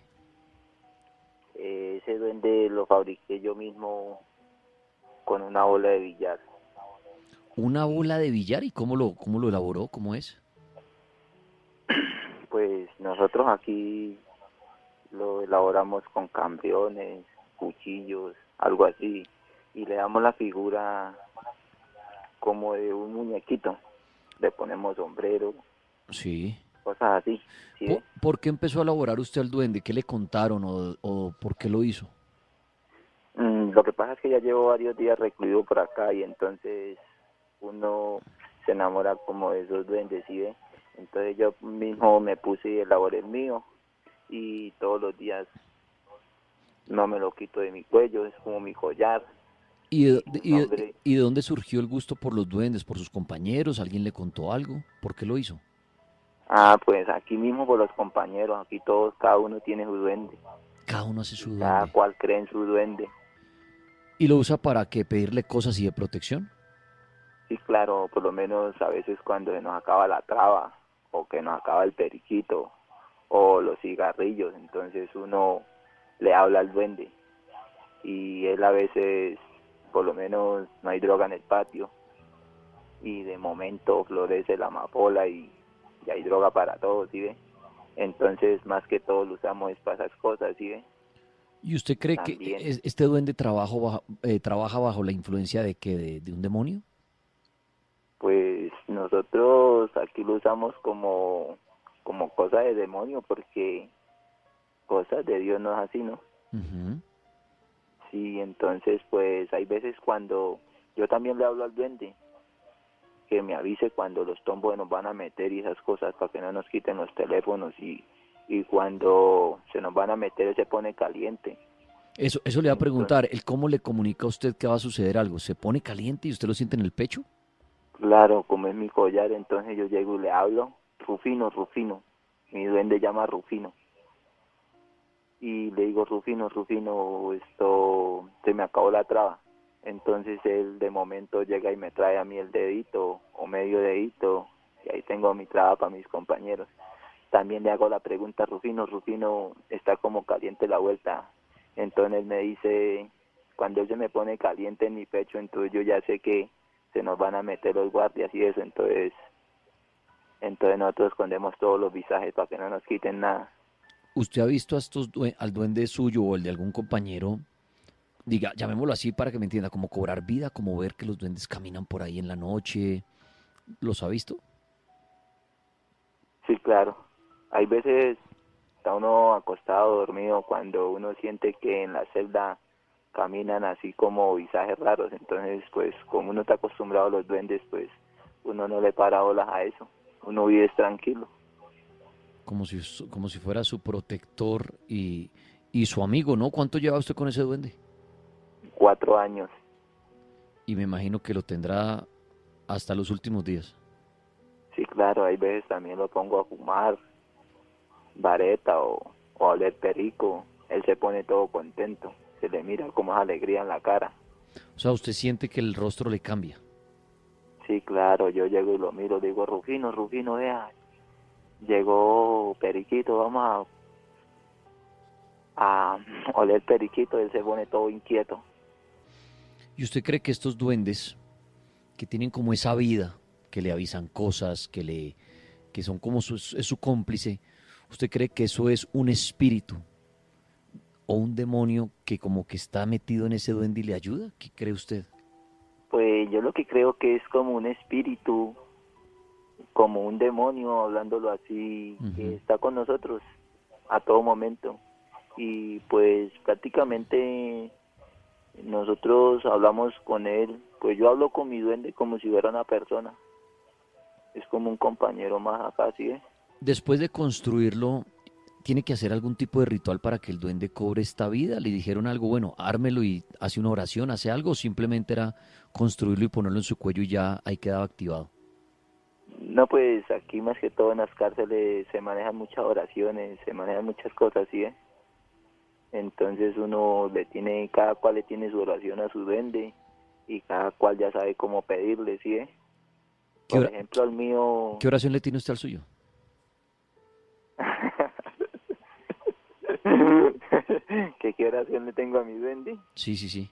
Ese duende lo fabriqué yo mismo con una bola de billar. ¿Una bola de billar? ¿Y cómo lo elaboró? ¿Cómo es? Pues nosotros aquí lo elaboramos con cambriones, cuchillos, algo así, y le damos la figura como de un muñequito. Le ponemos sombrero, Sí. cosas así. ¿Sí? ¿Por qué empezó a elaborar usted al duende? ¿Qué le contaron o por qué lo hizo? Lo que pasa es que ya llevo varios días recluido por acá y entonces uno se enamora como de esos duendes, ¿sí ve? Entonces yo mismo me puse y elaboré el mío y todos los días no me lo quito de mi cuello, es como mi collar. ¿Y de dónde surgió el gusto por los duendes? ¿Por sus compañeros? ¿Alguien le contó algo? ¿Por qué lo hizo? Pues aquí mismo por los compañeros, aquí todos, cada uno tiene su duende. Cada uno hace su Cada duende. cual cree en su duende. ¿Y lo usa para qué? ¿Pedirle cosas y de protección? Sí, claro, por lo menos a veces cuando se nos acaba la traba o que nos acaba el periquito o los cigarrillos, entonces uno le habla al duende y él a veces, por lo menos no hay droga en el patio y de momento florece la amapola y hay droga para todos, ¿sí ve? Entonces más que todo lo usamos es para esas cosas, ¿sí ve? ¿Y usted cree que También. este duende trabaja bajo la influencia de qué? ¿De un demonio? Pues nosotros aquí lo usamos como cosa de demonio porque cosas de Dios no es así, ¿no? Ujú. Sí, entonces pues hay veces cuando yo también le hablo al duende que me avise cuando los tombos nos van a meter y esas cosas para que no nos quiten los teléfonos y cuando se nos van a meter él se pone caliente. Eso le va a preguntar, ¿el cómo le comunica a usted que va a suceder algo? ¿Se pone caliente y usted lo siente en el pecho? Claro, como es mi collar, entonces yo llego y le hablo, Rufino, Rufino, mi duende llama Rufino. Y le digo, Rufino, esto, se me acabó la traba. Entonces él de momento llega y me trae a mí el dedito o medio dedito y ahí tengo mi traba para mis compañeros. También le hago la pregunta, Rufino, está como caliente la vuelta. Entonces él me dice, cuando él se me pone caliente en mi pecho, entonces yo ya sé que se nos van a meter los guardias y eso, entonces nosotros escondemos todos los visajes para que no nos quiten nada. ¿Usted ha visto a al duende suyo o el de algún compañero, diga, llamémoslo así para que me entienda, como cobrar vida, como ver que los duendes caminan por ahí en la noche? ¿Los ha visto? Sí, claro. Hay veces está uno acostado, dormido, cuando uno siente que en la celda caminan así como visajes raros, entonces pues como uno está acostumbrado a los duendes, pues uno no le para bolas a eso, uno vive tranquilo. Como si fuera su protector y su amigo, ¿no? ¿Cuánto lleva usted con ese duende? 4 años. Y me imagino que lo tendrá hasta los últimos días. Sí, claro, hay veces también lo pongo a fumar vareta o a oler perico, él se pone todo contento, se le mira como es alegría en la cara. O sea, usted siente que el rostro le cambia. Sí, claro, yo llego y lo miro, digo, Rufino, vea, llegó Periquito, vamos a oler periquito, él se pone todo inquieto. ¿Y usted cree que estos duendes, que tienen como esa vida, que le avisan cosas, que son como es su cómplice, usted cree que eso es un espíritu o un demonio que como que está metido en ese duende y le ayuda? ¿Qué cree usted? Pues yo lo que creo que es como un espíritu, como un demonio, hablándolo así, que está con nosotros a todo momento. Y pues prácticamente nosotros hablamos con él, pues yo hablo con mi duende como si fuera una persona. Es como un compañero más acá, ¿sí? Después de construirlo, ¿tiene que hacer algún tipo de ritual para que el duende cobre esta vida? ¿Le dijeron algo, bueno, ármelo y hace una oración, hace algo, o simplemente era construirlo y ponerlo en su cuello y ya ahí quedaba activado? No, pues aquí más que todo en las cárceles se manejan muchas oraciones, se manejan muchas cosas, ¿sí? Entonces cada cual le tiene su oración a su duende y cada cual ya sabe cómo pedirle, ¿sí? ¿Qué, Por ora- ejemplo, al mío... qué oración le tiene usted al suyo? ¿Qué oración le tengo a mi duende? Sí, sí, sí.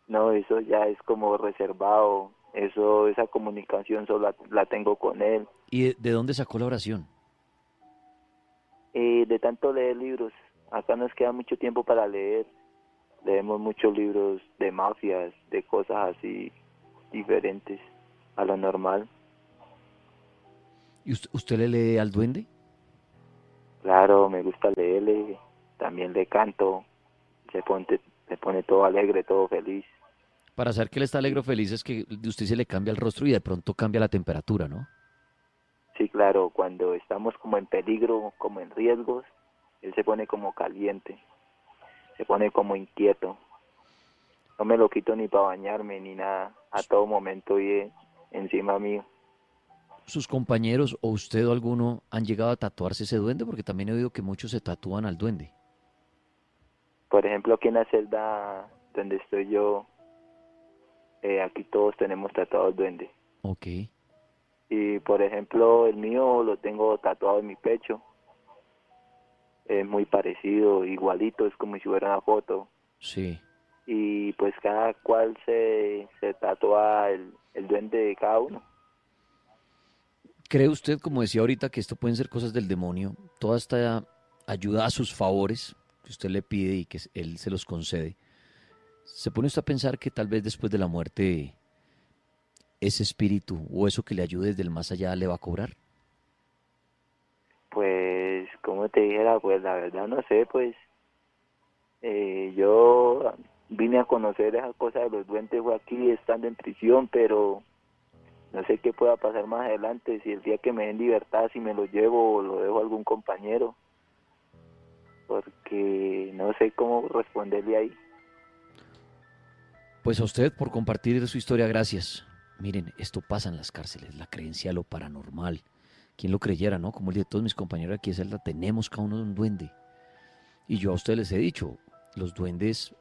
No, eso ya es como reservado, esa comunicación solo la tengo con él. ¿Y de dónde sacó la oración? De tanto leer libros, acá nos queda mucho tiempo para leer, leemos muchos libros de mafias, de cosas así diferentes a lo normal. ¿Y usted le lee al duende? Claro, me gusta leerle, también le canto, se pone todo alegre, todo feliz. Para saber que él está alegre o feliz es que de usted se le cambia el rostro y de pronto cambia la temperatura, ¿no? Sí, claro, cuando estamos como en peligro, como en riesgos, él se pone como caliente, se pone como inquieto. No me lo quito ni para bañarme ni nada, a todo momento y encima mío. ¿Sus compañeros o usted o alguno han llegado a tatuarse ese duende? Porque también he oído que muchos se tatúan al duende. Por ejemplo, aquí en la celda donde estoy yo, aquí todos tenemos tatuado el duende. Ok. Y por ejemplo, el mío lo tengo tatuado en mi pecho. Es muy parecido, igualito, es como si fuera una foto. Sí. Y pues cada cual se tatúa el duende de cada uno. ¿Cree usted, como decía ahorita, que esto pueden ser cosas del demonio? Toda esta ayuda a sus favores que usted le pide y que él se los concede. ¿Se pone usted a pensar que tal vez después de la muerte ese espíritu o eso que le ayude desde el más allá le va a cobrar? Pues, como te dijera, pues la verdad no sé, pues yo vine a conocer esa cosa de los duendes fue aquí estando en prisión, pero no sé qué pueda pasar más adelante, si el día que me den libertad, si me lo llevo o lo dejo a algún compañero, porque no sé cómo responderle ahí. Pues a usted por compartir su historia, gracias. Miren, esto pasa en las cárceles, la creencia a lo paranormal. ¿Quién lo creyera, no? Como el de todos mis compañeros aquí de celda, tenemos cada uno un duende. Y yo a ustedes les he dicho, los duendes,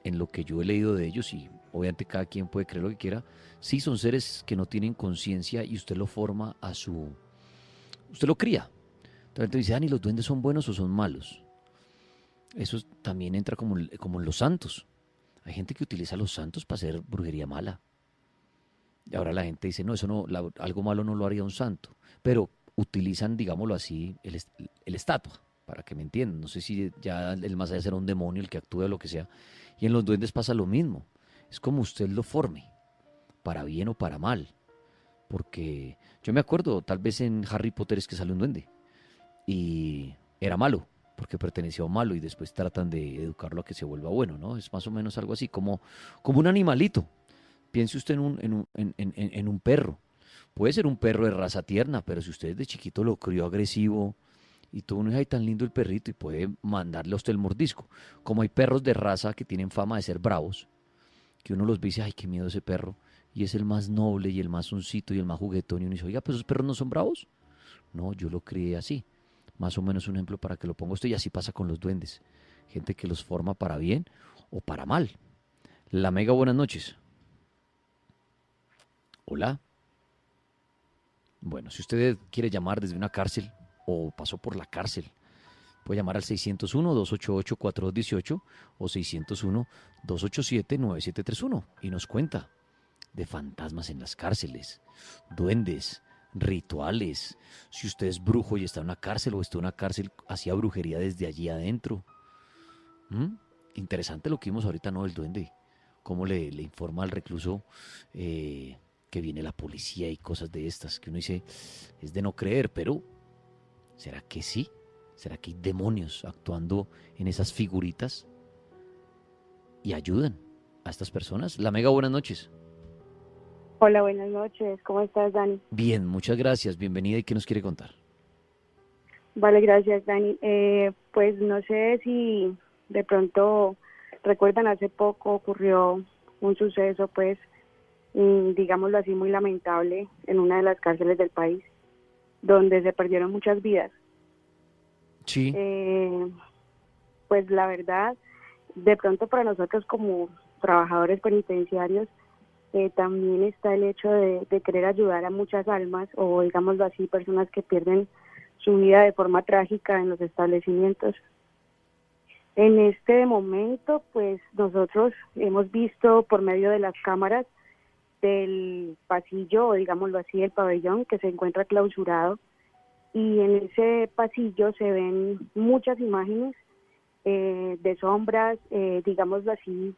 en lo que yo he leído de ellos, y obviamente cada quien puede creer lo que quiera, sí son seres que no tienen conciencia y usted lo forma usted lo cría. Entonces dice, ¿y los duendes son buenos o son malos? Eso también entra como en los santos. Hay gente que utiliza a los santos para hacer brujería mala. Y ahora la gente dice, no, algo malo no lo haría un santo. Pero utilizan, digámoslo así, el estatua, para que me entiendan. No sé si ya el más allá será un demonio el que actúe o lo que sea. Y en los duendes pasa lo mismo. Es como usted lo forme, para bien o para mal. Porque yo me acuerdo, tal vez en Harry Potter es que sale un duende. Y era malo, porque perteneció a un malo y después tratan de educarlo a que se vuelva bueno, ¿no? Es más o menos algo así, como un animalito. Piense usted en un perro. Puede ser un perro de raza tierna, pero si usted de chiquito lo crió agresivo y todo uno dice, ay, tan lindo el perrito, y puede mandarle a usted el mordisco. Como hay perros de raza que tienen fama de ser bravos, que uno los ve y dice, ay, qué miedo ese perro, y es el más noble y el más soncito y el más juguetón, y uno dice, oiga, pues esos perros no son bravos. No, yo lo crié así. Más o menos un ejemplo para que lo ponga usted, y así pasa con los duendes. Gente que los forma para bien o para mal. La Mega, buenas noches. Hola. Bueno, si usted quiere llamar desde una cárcel o pasó por la cárcel, puede llamar al 601-288-4218 o 601-287-9731 y nos cuenta de fantasmas en las cárceles, duendes, rituales. Si usted es brujo y está en una cárcel o está en una cárcel, hacía brujería desde allí adentro. Interesante lo que vimos ahorita, ¿no? El duende, cómo le informa al recluso que viene la policía y cosas de estas, que uno dice, es de no creer, pero ¿será que sí? ¿Será que hay demonios actuando en esas figuritas y ayudan? a estas personas. La Mega, buenas noches. Hola, buenas noches. ¿Cómo estás, Dani? Bien, muchas gracias. Bienvenida. ¿Y qué nos quiere contar? Vale, gracias, Dani. Pues no sé si de pronto recuerdan, hace poco ocurrió un suceso, pues, digámoslo así, muy lamentable en una de las cárceles del país, donde se perdieron muchas vidas. Sí. Pues la verdad, de pronto para nosotros como trabajadores penitenciarios, también está el hecho de querer ayudar a muchas almas, o digámoslo así, personas que pierden su vida de forma trágica en los establecimientos. En este momento, pues nosotros hemos visto por medio de las cámaras del pasillo, o digámoslo así, el pabellón que se encuentra clausurado, y en ese pasillo se ven muchas imágenes de sombras, digámoslo así,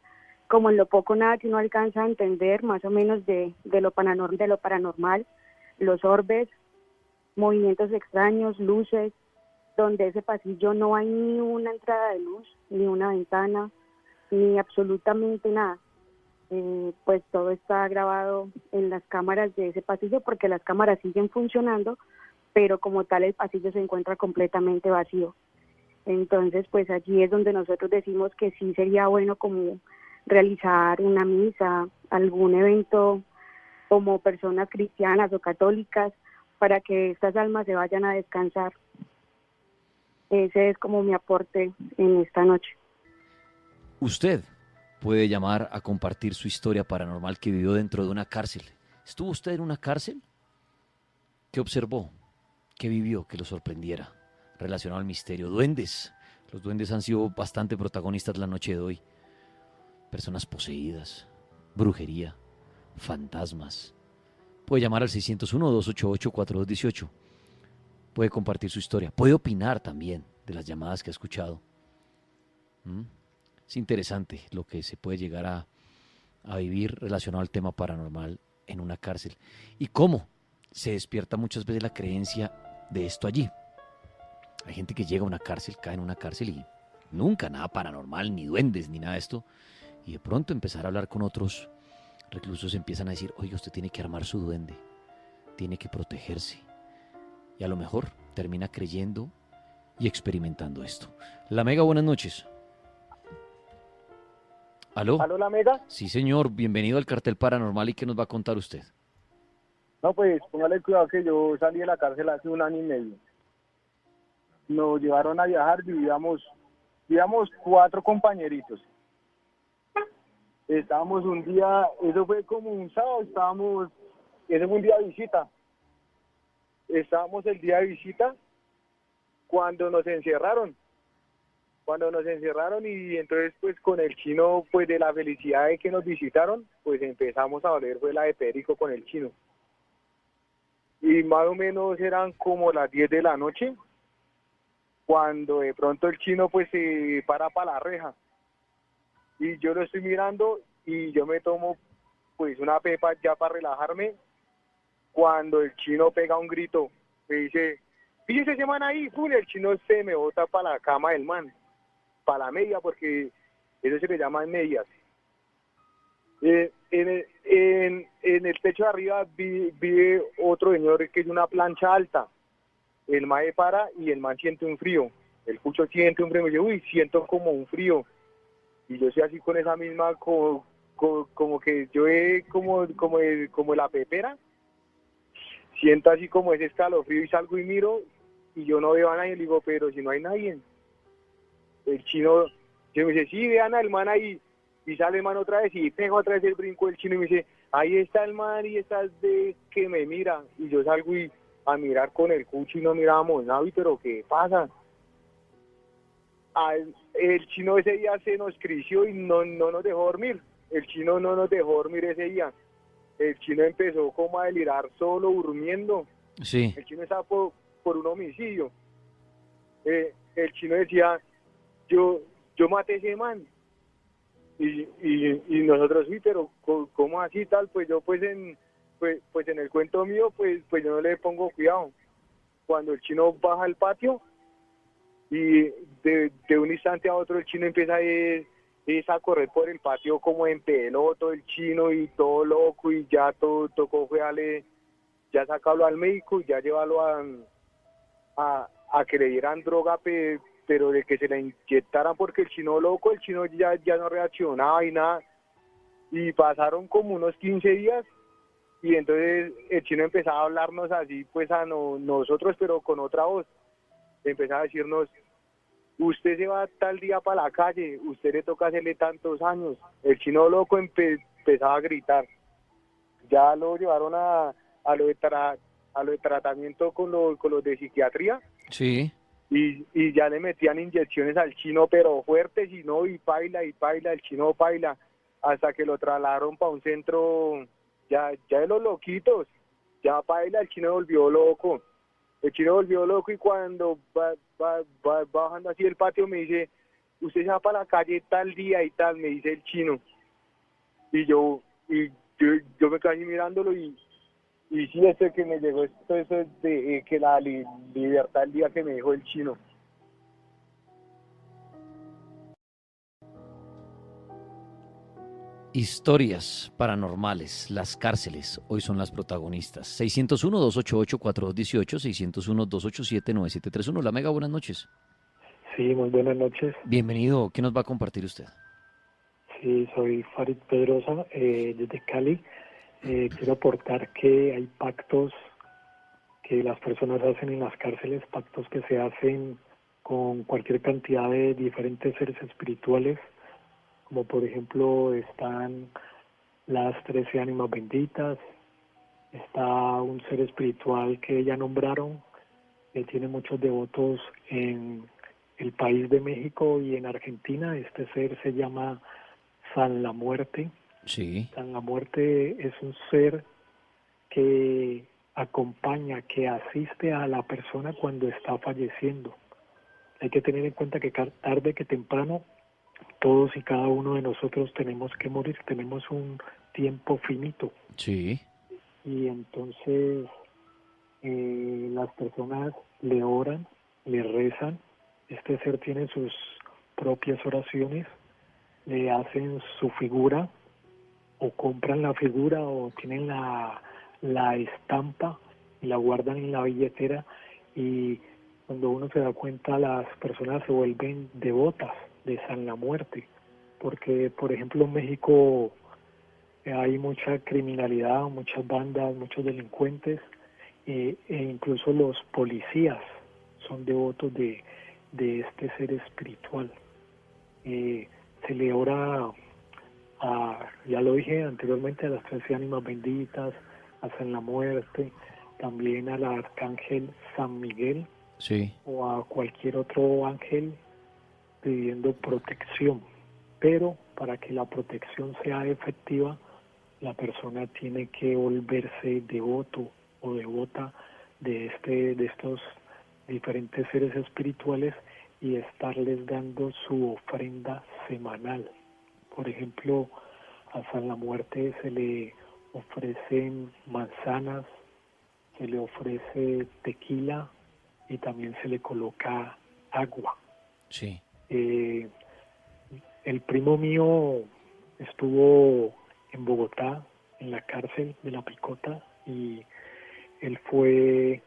como en lo poco nada que uno alcanza a entender, más o menos de lo paranormal, los orbes, movimientos extraños, luces, donde ese pasillo no hay ni una entrada de luz, ni una ventana, ni absolutamente nada. Pues todo está grabado en las cámaras de ese pasillo, porque las cámaras siguen funcionando, pero como tal el pasillo se encuentra completamente vacío. Entonces, pues allí es donde nosotros decimos que sí sería bueno como realizar una misa, algún evento como personas cristianas o católicas, para que estas almas se vayan a descansar. Ese es como mi aporte en esta noche. Usted puede llamar a compartir su historia paranormal que vivió dentro de una cárcel. ¿Estuvo usted en una cárcel? ¿Qué observó? ¿Qué vivió que lo sorprendiera? Relacionado al misterio. Duendes. Los duendes han sido bastante protagonistas la noche de hoy. Personas poseídas, brujería, fantasmas. Puede llamar al 601-288-4218. Puede compartir su historia. Puede opinar también de las llamadas que ha escuchado. Es interesante lo que se puede llegar a vivir relacionado al tema paranormal en una cárcel. Y cómo se despierta muchas veces la creencia de esto allí. Hay gente que llega a una cárcel, cae en una cárcel y nunca nada paranormal, ni duendes, ni nada de esto. Y de pronto empezar a hablar con otros reclusos empiezan a decir, oiga, usted tiene que armar su duende, tiene que protegerse. Y a lo mejor termina creyendo y experimentando esto. La Mega, buenas noches. ¿Aló? ¿Aló, La Mega? Sí, señor, bienvenido al Cartel Paranormal. ¿Y qué nos va a contar usted? No, pues póngale cuidado que yo salí de la cárcel hace 1 año y medio. Nos llevaron a viajar, vivíamos 4 compañeritos. Estábamos un día, eso fue como un sábado, ese fue un día de visita. Estábamos el día de visita cuando nos encerraron. Y entonces pues con el chino, pues de la felicidad de que nos visitaron, pues empezamos a oler fue la de perico con el chino. Y más o menos eran como las 10 de la noche, cuando de pronto el chino pues se para la reja. Y yo lo estoy mirando y yo me tomo pues una pepa ya para relajarme, cuando el chino pega un grito, me dice, fíjese ese man ahí, ¡pum! El chino se me bota para la cama del man, para la media, porque eso se le llama medias. En el techo de arriba vive otro señor que es una plancha alta. El mae para y el man siente un frío. El cucho siente un frío, me dice, uy, siento como un frío. Y yo soy así con esa misma, como que yo como la pepera, siento así como ese escalofrío y salgo y miro y yo no veo a nadie. Le digo, pero si no hay nadie. El chino, yo me dice, sí, vean al man ahí. Y sale el man otra vez y pega otra vez el brinco del chino y me dice, ahí está el man y está de que me mira. Y yo salgo y a mirar con el cucho y no mirábamos nada. Pero ¿qué pasa? El chino ese día se nos crisió y no nos dejó dormir. El chino no nos dejó dormir ese día. El chino empezó como a delirar solo, durmiendo. Sí. El chino estaba por un homicidio. El chino decía, yo maté a ese man. Y nosotros, sí, pero ¿cómo así tal? Pues yo pues en el cuento mío, pues yo no le pongo cuidado. Cuando el chino baja al patio, y de un instante a otro el chino empieza es a correr por el patio como en peloto, el chino y todo loco, y ya todo tocó fue ya sacarlo al médico y ya llevarlo a que le dieran droga, pero de que se la inyectaran, porque el chino loco, el chino ya no reaccionaba y nada, y pasaron como unos 15 días, y entonces el chino empezaba a hablarnos así, pues a nosotros, pero con otra voz, empezaba a decirnos: usted se va tal día para la calle, usted le toca hacerle tantos años. El chino loco empezaba a gritar. Ya lo llevaron a lo de tratamiento con los de psiquiatría, Sí. y ya le metían inyecciones al chino, pero fuertes, y paila, el chino paila, hasta que lo trasladaron para un centro ya de los loquitos. Ya paila, el chino volvió loco. El chino volvió loco, y cuando va bajando así el patio me dice: usted se va para la calle tal día y tal, me dice el chino. Y yo me quedé así mirándolo, y sí, esto que me llegó, eso es de que la libertad el día que me dijo el chino. Historias paranormales, las cárceles, hoy son las protagonistas. 601-288-4218, 601-287-9731. La Mega, buenas noches. Sí, muy buenas noches. Bienvenido, ¿qué nos va a compartir usted? Sí, soy Farid Pedrosa, desde Cali. Quiero aportar que hay pactos que las personas hacen en las cárceles, pactos que se hacen con cualquier cantidad de diferentes seres espirituales, como por ejemplo están las 13 ánimas benditas, está un ser espiritual que ya nombraron, que tiene muchos devotos en el país de México y en Argentina. Este ser se llama San la Muerte. Sí. San la Muerte es un ser que acompaña, que asiste a la persona cuando está falleciendo. Hay que tener en cuenta que tarde que temprano todos y cada uno de nosotros tenemos que morir, tenemos un tiempo finito. Sí. Y entonces las personas le oran, le rezan. Este ser tiene sus propias oraciones, le hacen su figura, o compran la figura, o tienen la estampa y la guardan en la billetera, y cuando uno se da cuenta, las personas se vuelven devotas de San la Muerte, porque por ejemplo en México hay mucha criminalidad, muchas bandas, muchos delincuentes, e incluso los policías son devotos de este ser espiritual. Se le ora ya lo dije anteriormente, a las 13 ánimas benditas, a San la Muerte, también al arcángel San Miguel, sí, o a cualquier otro ángel pidiendo protección. Pero para que la protección sea efectiva, la persona tiene que volverse devoto o devota de estos diferentes seres espirituales y estarles dando su ofrenda semanal. Por ejemplo, a San la Muerte se le ofrecen manzanas, se le ofrece tequila y también se le coloca agua. Sí. El primo mío estuvo en Bogotá, en la cárcel de La Picota, y él fue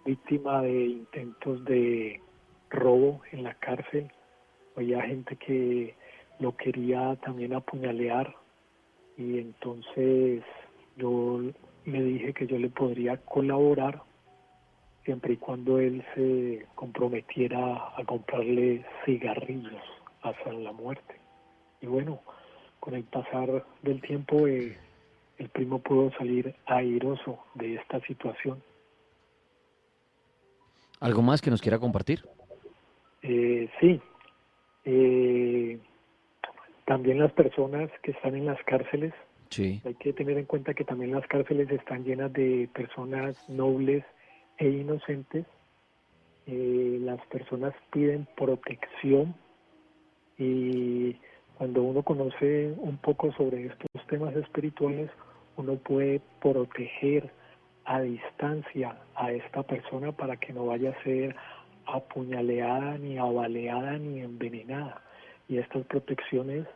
víctima de intentos de robo en la cárcel. Había gente que lo quería también apuñalear, y entonces yo le dije que yo le podría colaborar siempre y cuando él se comprometiera a comprarle cigarrillos a San la Muerte. Y bueno, con el pasar del tiempo el primo pudo salir airoso de esta situación. ¿Algo más que nos quiera compartir? Sí. También las personas que están en las cárceles, sí, hay que tener en cuenta que también las cárceles están llenas de personas nobles e inocentes. Las personas piden protección, y cuando uno conoce un poco sobre estos temas espirituales, uno puede proteger a distancia a esta persona para que no vaya a ser apuñaleada, ni abaleada, ni envenenada. Y estas protecciones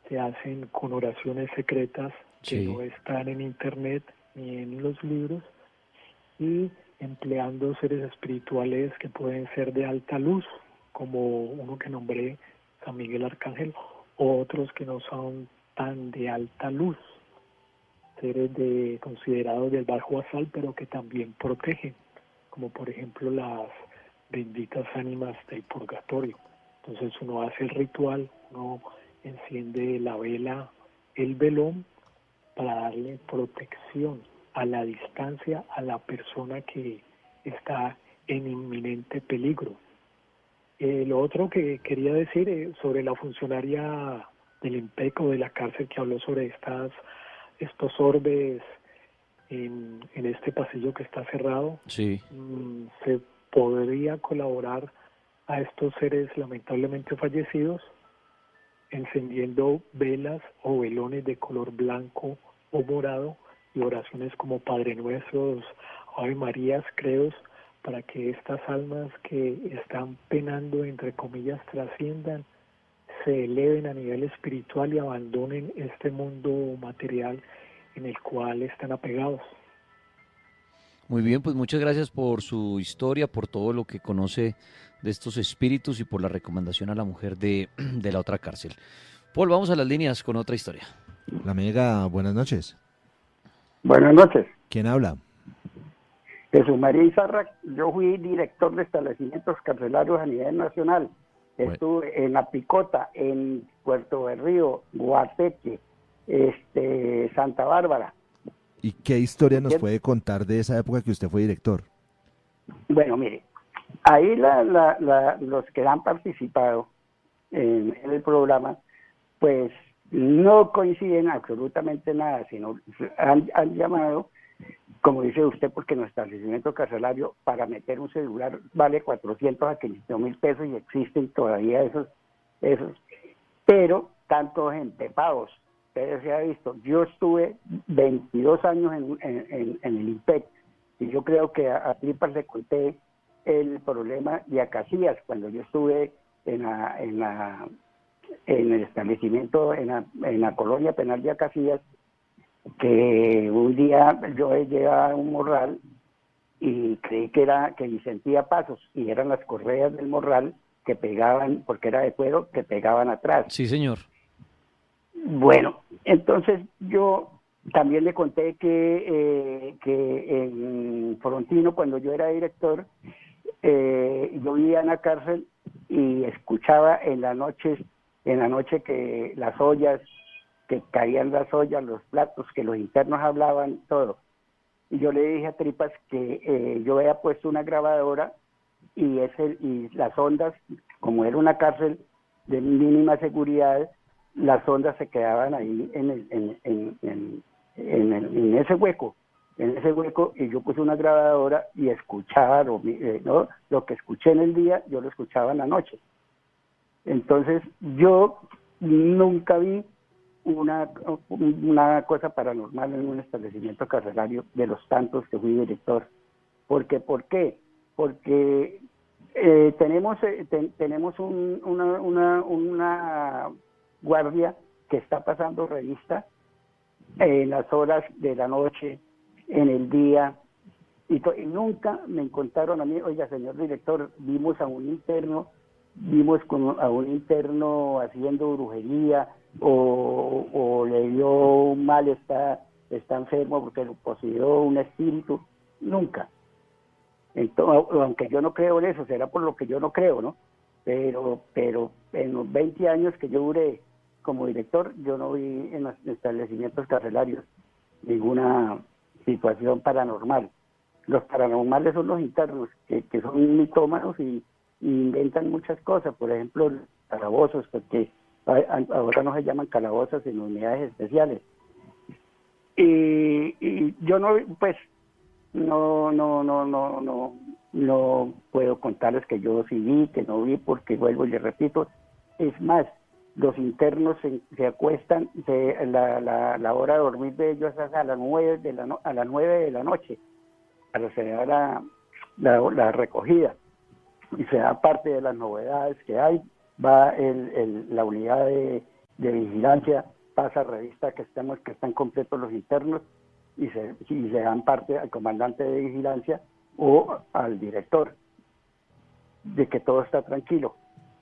se hacen con oraciones secretas que Sí. no están en internet ni en los libros, y empleando seres espirituales que pueden ser de alta luz, como uno que nombré, San Miguel Arcángel, o otros que no son tan de alta luz, seres considerados del bajo astral, pero que también protegen, como por ejemplo las benditas ánimas del purgatorio. Entonces uno hace el ritual, uno enciende la vela, el velón, para darle protección a la distancia a la persona que está en inminente peligro. Lo otro que quería decir sobre la funcionaria del IMPEC o de la cárcel que habló sobre estos orbes en este pasillo que está cerrado, Sí. se podría colaborar a estos seres lamentablemente fallecidos encendiendo velas o velones de color blanco o morado y oraciones como Padre Nuestros, Ave Marías, credos, para que estas almas que están penando, entre comillas, trasciendan, se eleven a nivel espiritual y abandonen este mundo material en el cual están apegados. Muy bien, pues muchas gracias por su historia, por todo lo que conoce de estos espíritus y por la recomendación a la mujer de la otra cárcel. Paul, vamos a las líneas con otra historia. La Mega, buenas noches. Buenas noches. ¿Quién habla? Jesús María Izarra, yo fui director de establecimientos carcelarios a nivel nacional. Estuve en La Picota, en Puerto Berrío, Guateque, Santa Bárbara. ¿Y qué historia nos puede contar de esa época que usted fue director? Bueno, mire, ahí los que han participado en el programa, pues no coinciden absolutamente nada, sino han llamado, como dice usted, porque en nuestro establecimiento carcelario para meter un celular vale 400 a 500 mil pesos y existen todavía esos, pero tanto en Pepagos, ustedes se ha visto, yo estuve 22 años en el IMPEC y yo creo que a Tripas le conté el problema de Acacias cuando yo estuve en el establecimiento, en la colonia penal de Acacias, que un día yo llegaba a un morral y creí que sentía pasos y eran las correas del morral que pegaban, porque era de cuero, que pegaban atrás. Sí, señor. Bueno, entonces yo también le conté que en Frontino, cuando yo era director, yo vivía en la cárcel y escuchaba en la noche que las ollas, que caían las ollas, los platos, que los internos hablaban, todo. Y yo le dije a Tripas que yo había puesto una grabadora y las ondas, como era una cárcel de mínima seguridad, las ondas se quedaban ahí en ese hueco, y yo puse una grabadora y escuchaba lo que escuché en el día, yo lo escuchaba en la noche. Entonces yo nunca vi una cosa paranormal en un establecimiento carcelario de los tantos que fui director. ¿Por qué? Porque tenemos una guardia que está pasando revista en las horas de la noche, en el día, y nunca me encontraron a mí, oiga, señor director, vimos a un interno haciendo brujería, o le dio un mal, está enfermo porque lo poseyó un espíritu, nunca. Entonces, aunque yo no creo en eso, será por lo que yo no creo, ¿no? Pero en los 20 años que yo duré como director, yo no vi en los establecimientos carcelarios ninguna situación paranormal. Los paranormales son los internos, que son mitómanos y inventan muchas cosas, por ejemplo, calabozos, porque ahora no se llaman calabozos sino unidades especiales. Y yo no puedo contarles que yo sí vi, que no vi, porque vuelvo y les repito, es más, los internos se acuestan, la hora de dormir de ellos es a las 9 de la noche, para hacer la recogida, y se da parte de las novedades que hay. Va la unidad de vigilancia, pasa revista que están completos los internos y le dan parte al comandante de vigilancia o al director de que todo está tranquilo.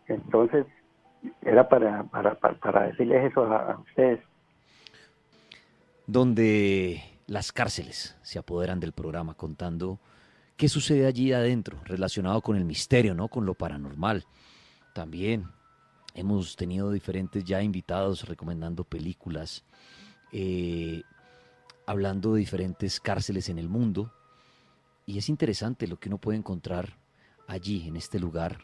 Entonces, era para decirles eso a ustedes. Donde las cárceles se apoderan del programa contando qué sucede allí adentro, relacionado con el misterio, ¿no? Con lo paranormal. También hemos tenido diferentes ya invitados recomendando películas, hablando de diferentes cárceles en el mundo. Y es interesante lo que uno puede encontrar allí, en este lugar,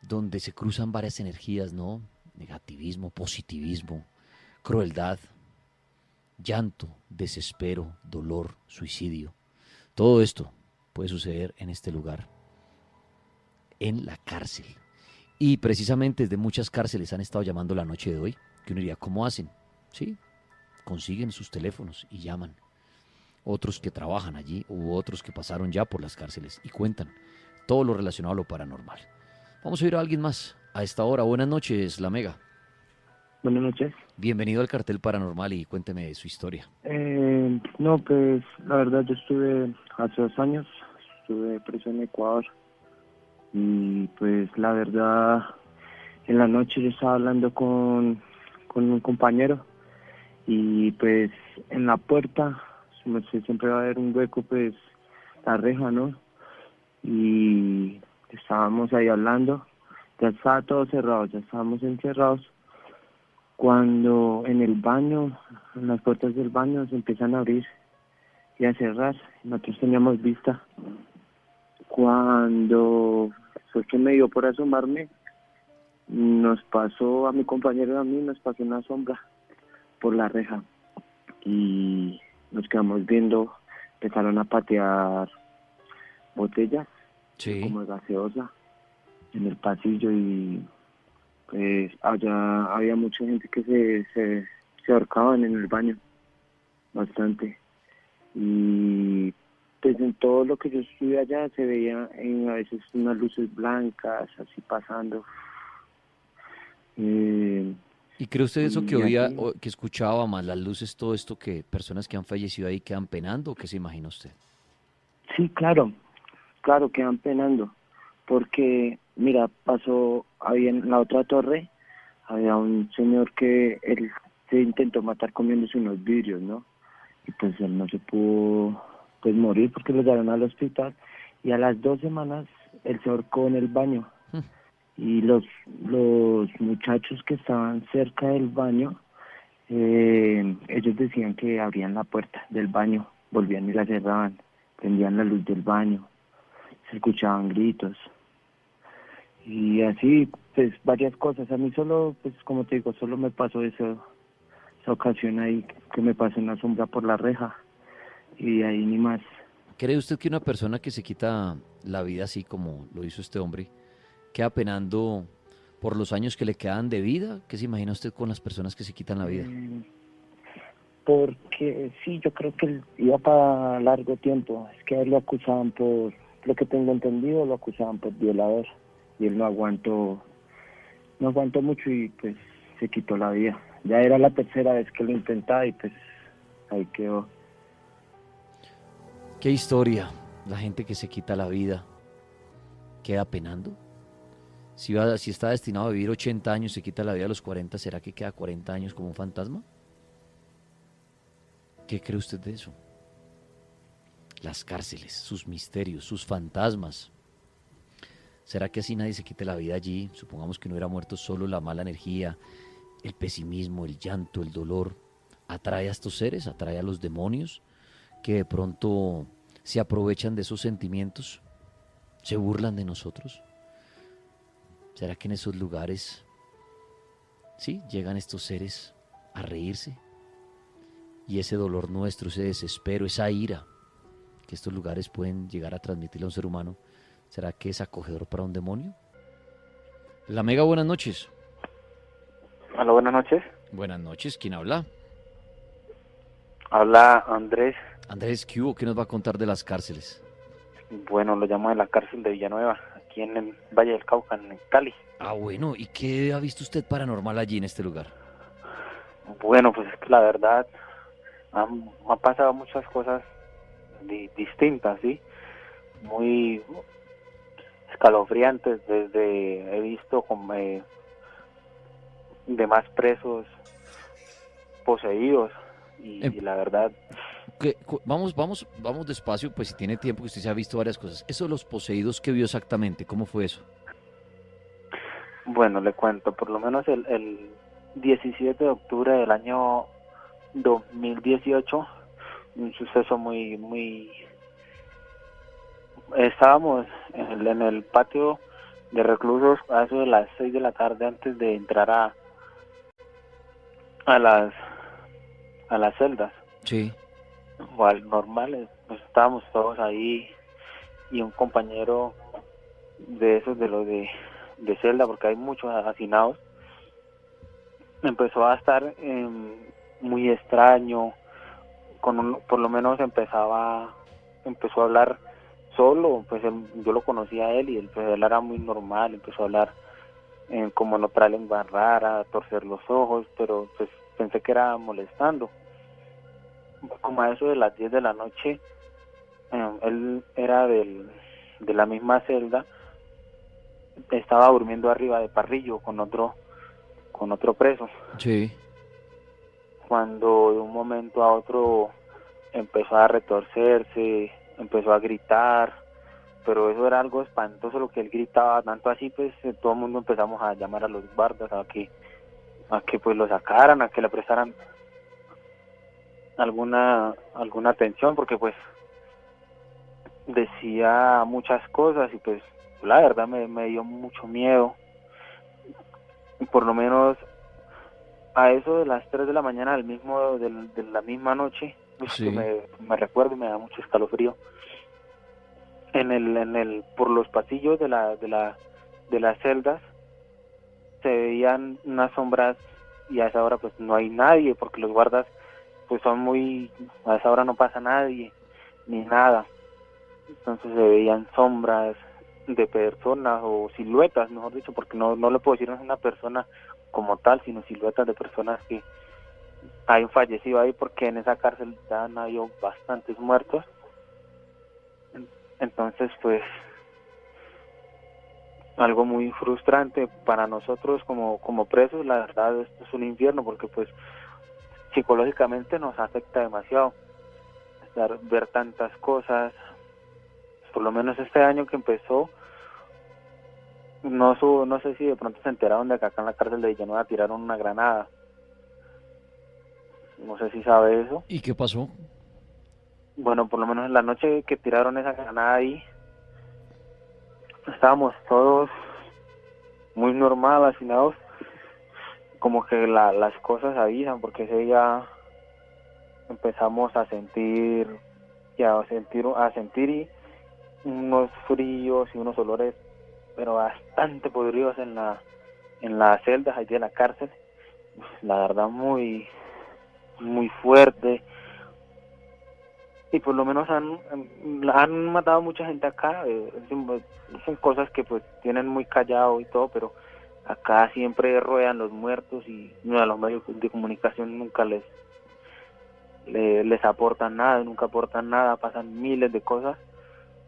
donde se cruzan varias energías, ¿no? Negativismo, positivismo, crueldad, llanto, desespero, dolor, suicidio. Todo esto puede suceder en este lugar, en la cárcel. Y precisamente desde muchas cárceles han estado llamando la noche de hoy, que uno diría, ¿cómo hacen? Sí, consiguen sus teléfonos y llaman. Otros que trabajan allí u otros que pasaron ya por las cárceles y cuentan todo lo relacionado a lo paranormal. Vamos a ir a alguien más a esta hora. Buenas noches, La Mega. Buenas noches. Bienvenido al Cartel Paranormal y cuénteme su historia. No, pues la verdad yo estuve hace 2 años, estuve preso en Ecuador y pues la verdad en la noche yo estaba hablando con un compañero y pues en la puerta siempre va a haber un hueco, pues la reja, ¿no? Y estábamos ahí hablando, ya estaba todo cerrado, ya estábamos encerrados, cuando en el baño, en las puertas del baño se empiezan a abrir y a cerrar. Nosotros teníamos vista. Cuando fue que me dio por asomarme, nos pasó a mi compañero y a mí, nos pasó una sombra por la reja y nos quedamos viendo. Empezaron a patear botellas, sí, como de gaseosa en el pasillo y pues allá había mucha gente que se ahorcaban en el baño, bastante. Y pues en todo lo que yo estuve allá se veía a veces unas luces blancas así pasando. ¿Y cree usted eso que y oía, así- o que escuchaba, más las luces, todo esto, que personas que han fallecido ahí quedan penando, o qué se imagina usted? Sí, claro quedan penando, porque mira, había en la otra torre, había un señor que él se intentó matar comiéndose unos vidrios, ¿no? Y pues él no se pudo pues morir porque lo llevaron al hospital y a las 2 semanas él se ahorcó en el baño. Y los muchachos que estaban cerca del baño, ellos decían que abrían la puerta del baño, volvían y la cerraban, prendían la luz del baño, se escuchaban gritos y así pues varias cosas. A mí solo, pues como te digo, solo me pasó esa ocasión ahí, que me pasó una sombra por la reja y ahí ni más. ¿Cree usted que una persona que se quita la vida así como lo hizo este hombre queda penando por los años que le quedan de vida? ¿Qué se imagina usted con las personas que se quitan la vida? Porque sí, yo creo que él iba para largo tiempo. Es que a él lo acusaban por, lo que tengo entendido, lo acusaban por violador y él no aguantó mucho y pues se quitó la vida. Ya era la 3ª vez que lo intentaba y pues ahí quedó. ¿Qué historia? La gente que se quita la vida queda penando. Si está destinado a vivir 80 años, se quita la vida a los 40, ¿será que queda 40 años como un fantasma? ¿Qué cree usted de eso? Las cárceles, sus misterios, sus fantasmas. ¿Será que así nadie se quite la vida allí? Supongamos que no hubiera muerto, solo la mala energía, el pesimismo, el llanto, el dolor. ¿Atrae a estos seres? ¿Atrae a los demonios que de pronto se aprovechan de esos sentimientos? ¿Se burlan de nosotros? ¿Será que en esos lugares, sí, llegan estos seres a reírse? Y ese dolor nuestro, ese desespero, esa ira que estos lugares pueden llegar a transmitirle a un ser humano, ¿será que es acogedor para un demonio? La Mega, buenas noches. Hola, buenas noches. Buenas noches, ¿quién habla? Habla Andrés. Andrés, ¿qué hubo? ¿Qué nos va a contar de las cárceles? Bueno, lo llamo de la cárcel de Villanueva, aquí en el Valle del Cauca, en Cali. Ah, bueno, ¿y qué ha visto usted paranormal allí en este lugar? Bueno, pues es que la verdad han pasado muchas cosas distintas, ¿sí? Muy escalofriantes, he visto como, demás presos poseídos y la verdad... Vamos despacio, pues si tiene tiempo, que usted se ha visto varias cosas. Eso de los poseídos, ¿qué vio exactamente? ¿Cómo fue eso? Bueno, le cuento, por lo menos el 17 de octubre del año 2018, un suceso muy... Estábamos en el patio de reclusos a eso de las 6 de la tarde antes de entrar a las celdas. Sí. Igual, normales, pues estábamos todos ahí y un compañero de esos de los de celda, porque hay muchos hacinados, empezó a estar muy extraño, por lo menos empezó a hablar solo, pues yo lo conocía a él y él era muy normal, empezó a hablar como en otra lengua rara, a torcer los ojos, pero pues pensé que era molestando. Como a eso de las 10 de la noche, él era de la misma celda, estaba durmiendo arriba de Parrillo con otro preso. Sí. Cuando de un momento a otro empezó a retorcerse, empezó a gritar, pero eso era algo espantoso lo que él gritaba, tanto así pues todo el mundo empezamos a llamar a los guardas a que pues lo sacaran, a que le prestaran alguna atención, porque pues decía muchas cosas y pues la verdad me dio mucho miedo. Por lo menos a eso de las 3 de la mañana de la misma noche, Sí. que me recuerdo y me da mucho escalofrío, por los pasillos de las celdas se veían unas sombras, y a esa hora pues no hay nadie, porque los guardas pues a esa hora no pasa nadie ni nada, entonces se veían sombras de personas o siluetas, mejor dicho, porque no le puedo decir no es una persona como tal, sino siluetas de personas que hay un fallecido ahí, porque en esa cárcel ya han habido bastantes muertos. Entonces pues algo muy frustrante para nosotros como presos. La verdad, esto es un infierno, porque pues psicológicamente nos afecta demasiado ver tantas cosas. Por lo menos este año que empezó, no sé si de pronto se enteraron de que acá en la cárcel de Villanueva tiraron una granada. No sé si sabe eso. ¿Y qué pasó? Bueno, por lo menos en la noche que tiraron esa granada ahí, estábamos todos muy normal, hacinados, como que las cosas avisan, porque ese día empezamos a sentir y unos fríos y unos olores pero bastante podridos en las celdas ahí de la cárcel. La verdad muy fuerte, y por lo menos han matado mucha gente acá. Son cosas que pues tienen muy callado y todo, pero acá siempre ruedan los muertos y a los medios de comunicación nunca les aportan nada, nunca aportan nada, pasan miles de cosas.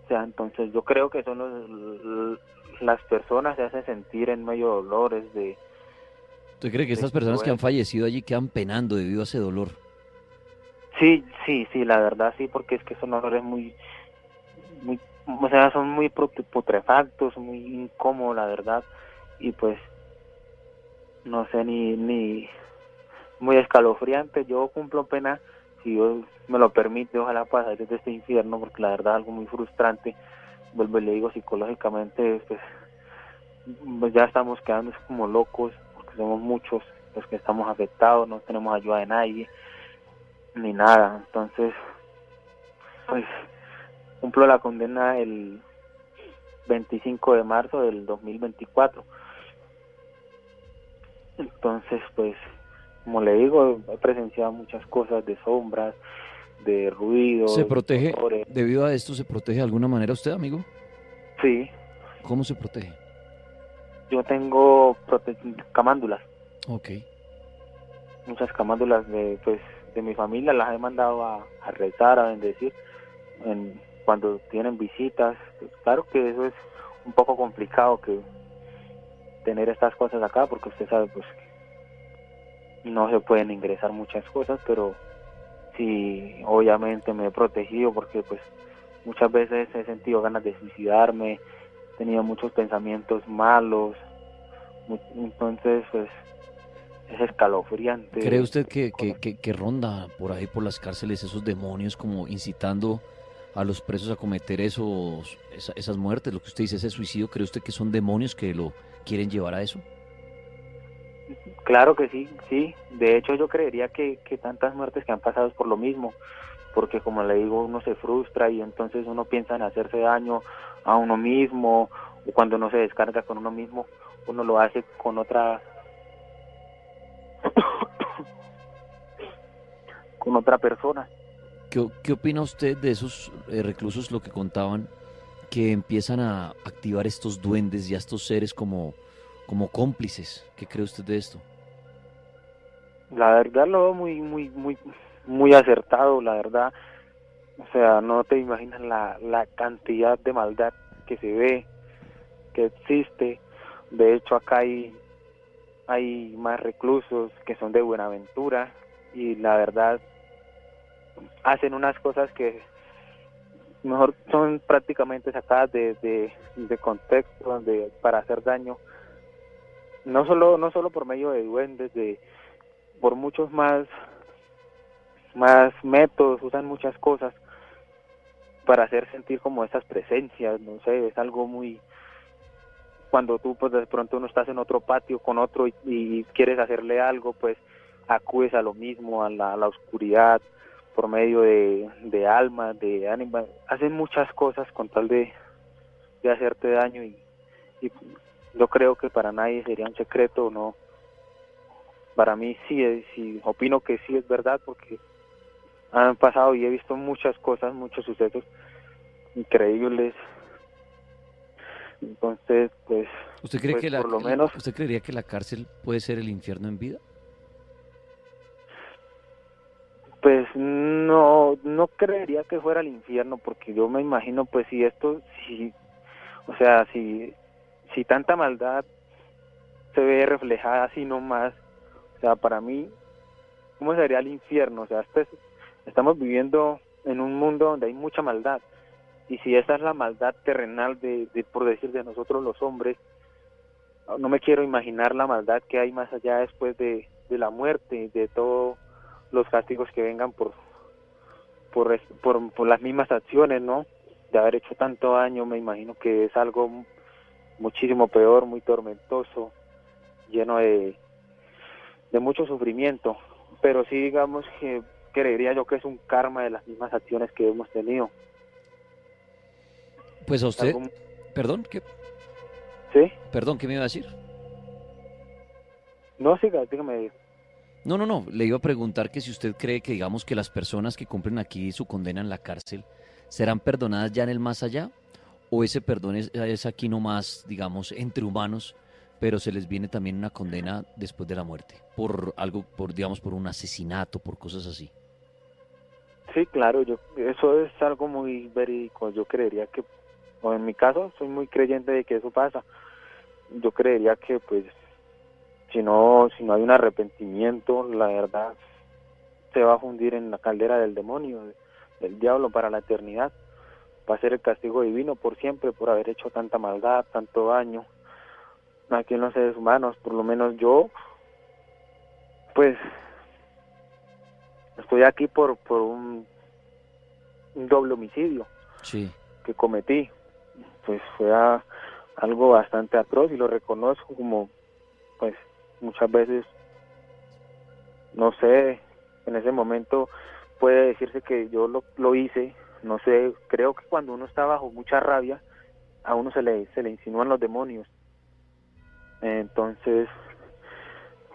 O sea, entonces yo creo que son las personas se hacen sentir en medio de dolores. ¿Usted cree que estas personas que han fallecido allí quedan penando debido a ese dolor? Sí, la verdad sí, porque es que son olores muy, o sea, son muy putrefactos, muy incómodos, la verdad, y pues, no sé, ni muy escalofriante. Yo cumplo pena, si Dios me lo permite, ojalá pasar desde este infierno, porque la verdad es algo muy frustrante. Vuelvo y le digo, psicológicamente, pues ya estamos quedando como locos, porque somos muchos los que estamos afectados, no tenemos ayuda de nadie, ni nada. Entonces, pues, cumplo la condena el 25 de marzo del 2024. Entonces, pues, como le digo, he presenciado muchas cosas de sombras, de ruidos. ¿Se protege, olores. debido a esto, se protege de alguna manera usted, amigo? Sí. ¿Cómo se protege? Yo tengo camándulas. Ok. muchas camándulas de mi familia las he mandado a rezar, a bendecir cuando tienen visitas. Pues claro que eso es un poco complicado, que tener estas cosas acá, porque usted sabe pues no se pueden ingresar muchas cosas, pero sí, obviamente me he protegido, porque pues muchas veces he sentido ganas de suicidarme, he tenido muchos pensamientos malos, entonces pues es escalofriante. ¿Cree usted que ronda por ahí por las cárceles esos demonios como incitando a los presos a cometer esas muertes? Lo que usted dice, ese suicidio, ¿cree usted que son demonios que lo quieren llevar a eso? Claro que sí, sí. De hecho yo creería que tantas muertes que han pasado es por lo mismo, porque como le digo, uno se frustra y entonces uno piensa en hacerse daño a uno mismo, o cuando uno se descarga con uno mismo, uno lo hace con otra con otra persona. ¿Qué opina usted de esos reclusos, lo que contaban, que empiezan a activar estos duendes y a estos seres como cómplices? ¿Qué cree usted de esto? La verdad lo veo muy acertado, la verdad. O sea, no te imaginas la cantidad de maldad que se ve, que existe. De hecho, acá hay más reclusos que son de Buenaventura y la verdad hacen unas cosas que mejor son prácticamente sacadas de contexto, para hacer daño. No solo por medio de duendes, por muchos más métodos, usan muchas cosas para hacer sentir como esas presencias, no sé, es algo muy... Cuando tú pues de pronto no estás en otro patio con otro y quieres hacerle algo, pues acudes a lo mismo, a la oscuridad, por medio de almas, de ánimas, hacen muchas cosas con tal de hacerte daño y yo creo que para nadie sería un secreto, no. Para mí sí, opino que sí es verdad, porque han pasado y he visto muchas cosas, muchos sucesos increíbles. Entonces, pues, ¿Usted cree pues, por lo menos... ¿Usted creería que la cárcel puede ser el infierno en vida? Pues no creería que fuera el infierno, porque yo me imagino, pues, o sea, si tanta maldad se ve reflejada así nomás, o sea, para mí, ¿cómo sería el infierno? O sea, estamos viviendo en un mundo donde hay mucha maldad, y si esa es la maldad terrenal por decir, de nosotros los hombres, no me quiero imaginar la maldad que hay más allá después de la muerte, de todos los castigos que vengan por las mismas acciones, ¿no? De haber hecho tanto daño. Me imagino que es algo muchísimo peor, muy tormentoso, lleno de mucho sufrimiento, pero sí, digamos que creería yo que es un karma de las mismas acciones que hemos tenido. Pues a usted, perdón, ¿qué? ¿Sí? Perdón, ¿qué me iba a decir? No, siga, dígame. No, le iba a preguntar que si usted cree que, digamos, que las personas que cumplen aquí su condena en la cárcel serán perdonadas ya en el más allá, o ese perdón es aquí nomás, digamos, entre humanos, pero se les viene también una condena después de la muerte, por algo, digamos, por un asesinato, por cosas así. Sí, claro, eso es algo muy verídico. Yo creería que, o en mi caso, soy muy creyente de que eso pasa. Yo creería que, pues, si no hay un arrepentimiento, la verdad se va a fundir en la caldera del demonio, del diablo, para la eternidad. Va a ser el castigo divino por siempre, por haber hecho tanta maldad, tanto daño aquí en los seres humanos. Por lo menos yo, pues, estoy aquí por un doble homicidio que cometí. Pues fue algo bastante atroz, y lo reconozco, como, pues, muchas veces, no sé, en ese momento puede decirse que yo lo hice, no sé, creo que cuando uno está bajo mucha rabia, a uno se le insinúan los demonios. Entonces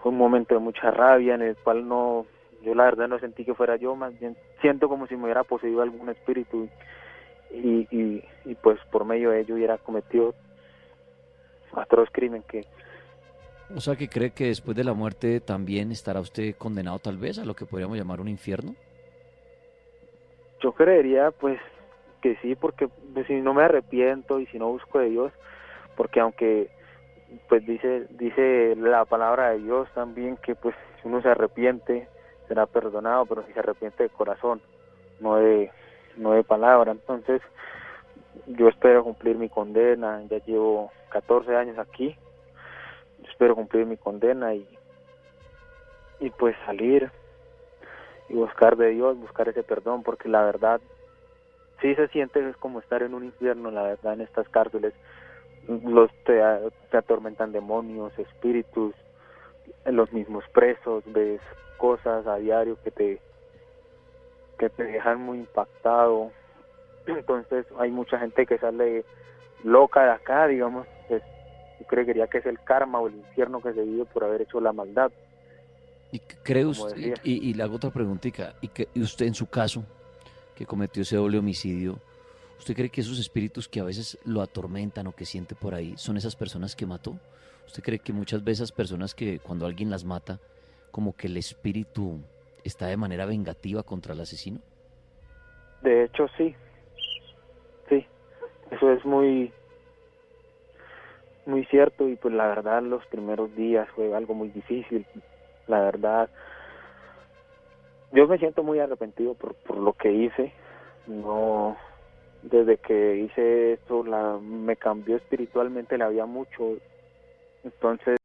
fue un momento de mucha rabia en el cual yo la verdad no sentí que fuera yo, más bien siento como si me hubiera poseído algún espíritu y pues por medio de ello hubiera cometido atroz crimen que O sea, que cree que después de la muerte también estará usted condenado tal vez a lo que podríamos llamar un infierno. Yo creería pues que sí, porque pues, si no me arrepiento y si no busco de Dios, porque aunque pues dice la palabra de Dios también que pues si uno se arrepiente será perdonado, pero si se arrepiente de corazón, no de palabra. Entonces yo espero cumplir mi condena, ya llevo 14 años aquí, espero cumplir mi condena y pues salir y buscar de Dios, buscar ese perdón, porque la verdad sí se siente, es como estar en un infierno, la verdad, en estas cárceles. Te atormentan demonios, espíritus, los mismos presos, ves cosas a diario que te dejan muy impactado. Entonces hay mucha gente que sale loca de acá, digamos, pues yo creería que es el karma o el infierno que se vive por haber hecho la maldad. ¿Y cree Como usted, decía. y le hago otra preguntita, y usted en su caso, que cometió ese doble homicidio, ¿usted cree que esos espíritus que a veces lo atormentan o que siente por ahí son esas personas que mató? ¿Usted cree que muchas veces esas personas que cuando alguien las mata, como que el espíritu está de manera vengativa contra el asesino? De hecho sí, eso es muy cierto, y pues la verdad los primeros días fue algo muy difícil. La verdad yo me siento muy arrepentido por lo que hice. No, desde que hice esto me cambió espiritualmente la vida mucho. Entonces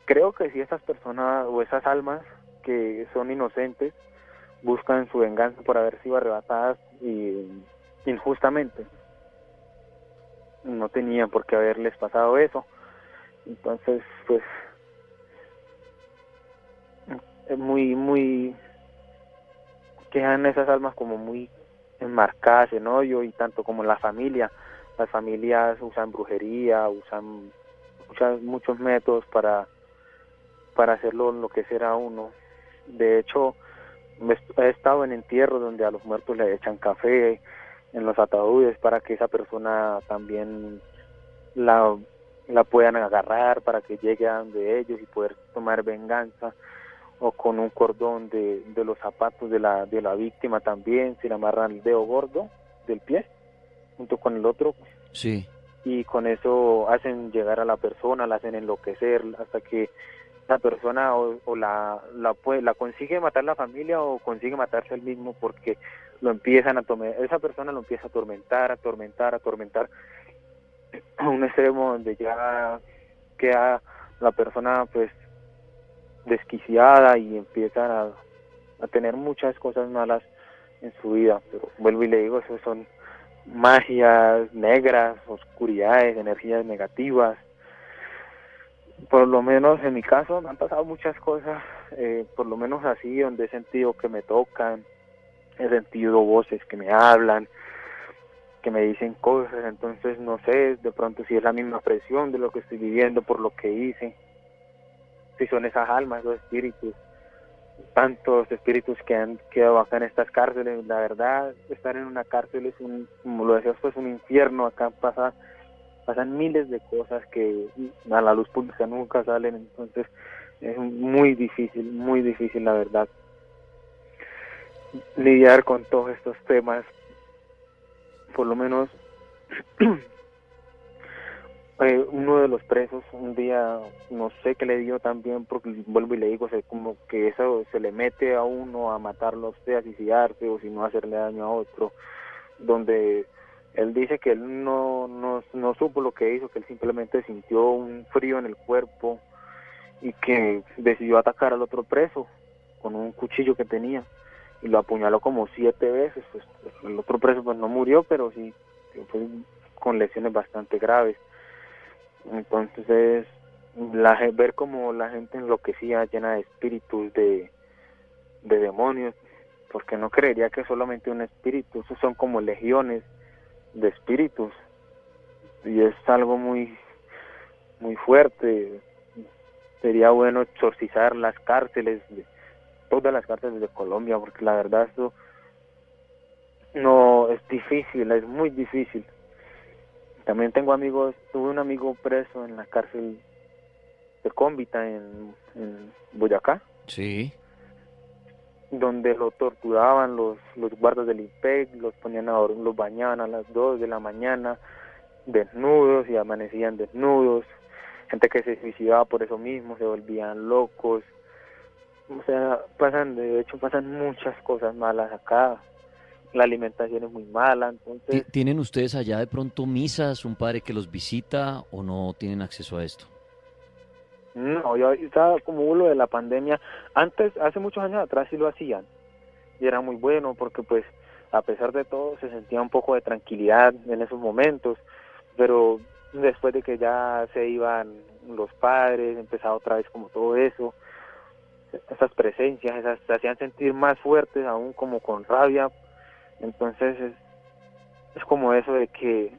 creo que si esas personas o esas almas que son inocentes buscan su venganza por haber sido arrebatadas y injustamente, no tenían por qué haberles pasado eso. Entonces pues es muy quedan esas almas como muy enmarcadas en odio, y tanto como las familias usan brujería, usan muchos métodos para hacerlo enloquecer a uno. De hecho he estado en entierros donde a los muertos le echan café en los ataúdes para que esa persona también la puedan agarrar, para que llegue a donde ellos y poder tomar venganza, o con un cordón de los zapatos de la víctima también se le amarran el dedo gordo del pie junto con el otro. Sí. Y con eso hacen llegar a la persona, la hacen enloquecer hasta que la persona o la consigue matar la familia o consigue matarse él mismo, porque lo empiezan esa persona lo empieza a atormentar a un extremo donde ya queda la persona pues desquiciada y empieza a tener muchas cosas malas en su vida. Pero vuelvo y le digo, eso son magias negras, oscuridades, energías negativas. Por lo menos en mi caso me han pasado muchas cosas, por lo menos así, donde he sentido que me tocan, he sentido voces que me hablan, que me dicen cosas. Entonces no sé de pronto si es la misma presión de lo que estoy viviendo por lo que hice, si son esas almas, esos espíritus, tantos espíritus que han quedado acá en estas cárceles. La verdad, estar en una cárcel es como lo decías, pues un infierno. Acá pasan miles de cosas que a la luz pública nunca salen. Entonces es muy difícil la verdad lidiar con todos estos temas. Por lo menos uno de los presos un día, no sé qué le dio también, porque vuelvo y le digo, como que eso se le mete a uno a matarlo a usted, a suicidarse, o si no hacerle daño a otro, donde él dice que él no supo lo que hizo, que él simplemente sintió un frío en el cuerpo y que decidió atacar al otro preso con un cuchillo que tenía y lo apuñaló como 7 veces. Pues el otro preso pues no murió, pero sí fue con lesiones bastante graves. Entonces ver como la gente enloquecía, llena de espíritus, de demonios, porque no creería que solamente un espíritu, esos son como legiones de espíritus, y es algo muy fuerte. Sería bueno exorcizar las cárceles, todas las cárceles de Colombia, porque la verdad esto no es difícil, es muy difícil. También tuve un amigo preso en la cárcel Cómbita en Boyacá, Sí. donde lo torturaban los guardas del IPEC, los ponían a dormir, los bañaban a las 2 de la mañana, desnudos y amanecían desnudos, gente que se suicidaba por eso mismo, se volvían locos, o sea, de hecho pasan muchas cosas malas acá, la alimentación es muy mala, entonces... ¿Tienen ustedes allá de pronto misas, un padre que los visita o no tienen acceso a esto? No, yo estaba como hubo lo de la pandemia, antes, hace muchos años atrás sí lo hacían, y era muy bueno porque pues a pesar de todo se sentía un poco de tranquilidad en esos momentos, pero después de que ya se iban los padres, empezaba otra vez como todo eso, esas presencias, esas se hacían sentir más fuertes, aún como con rabia, entonces es como eso de que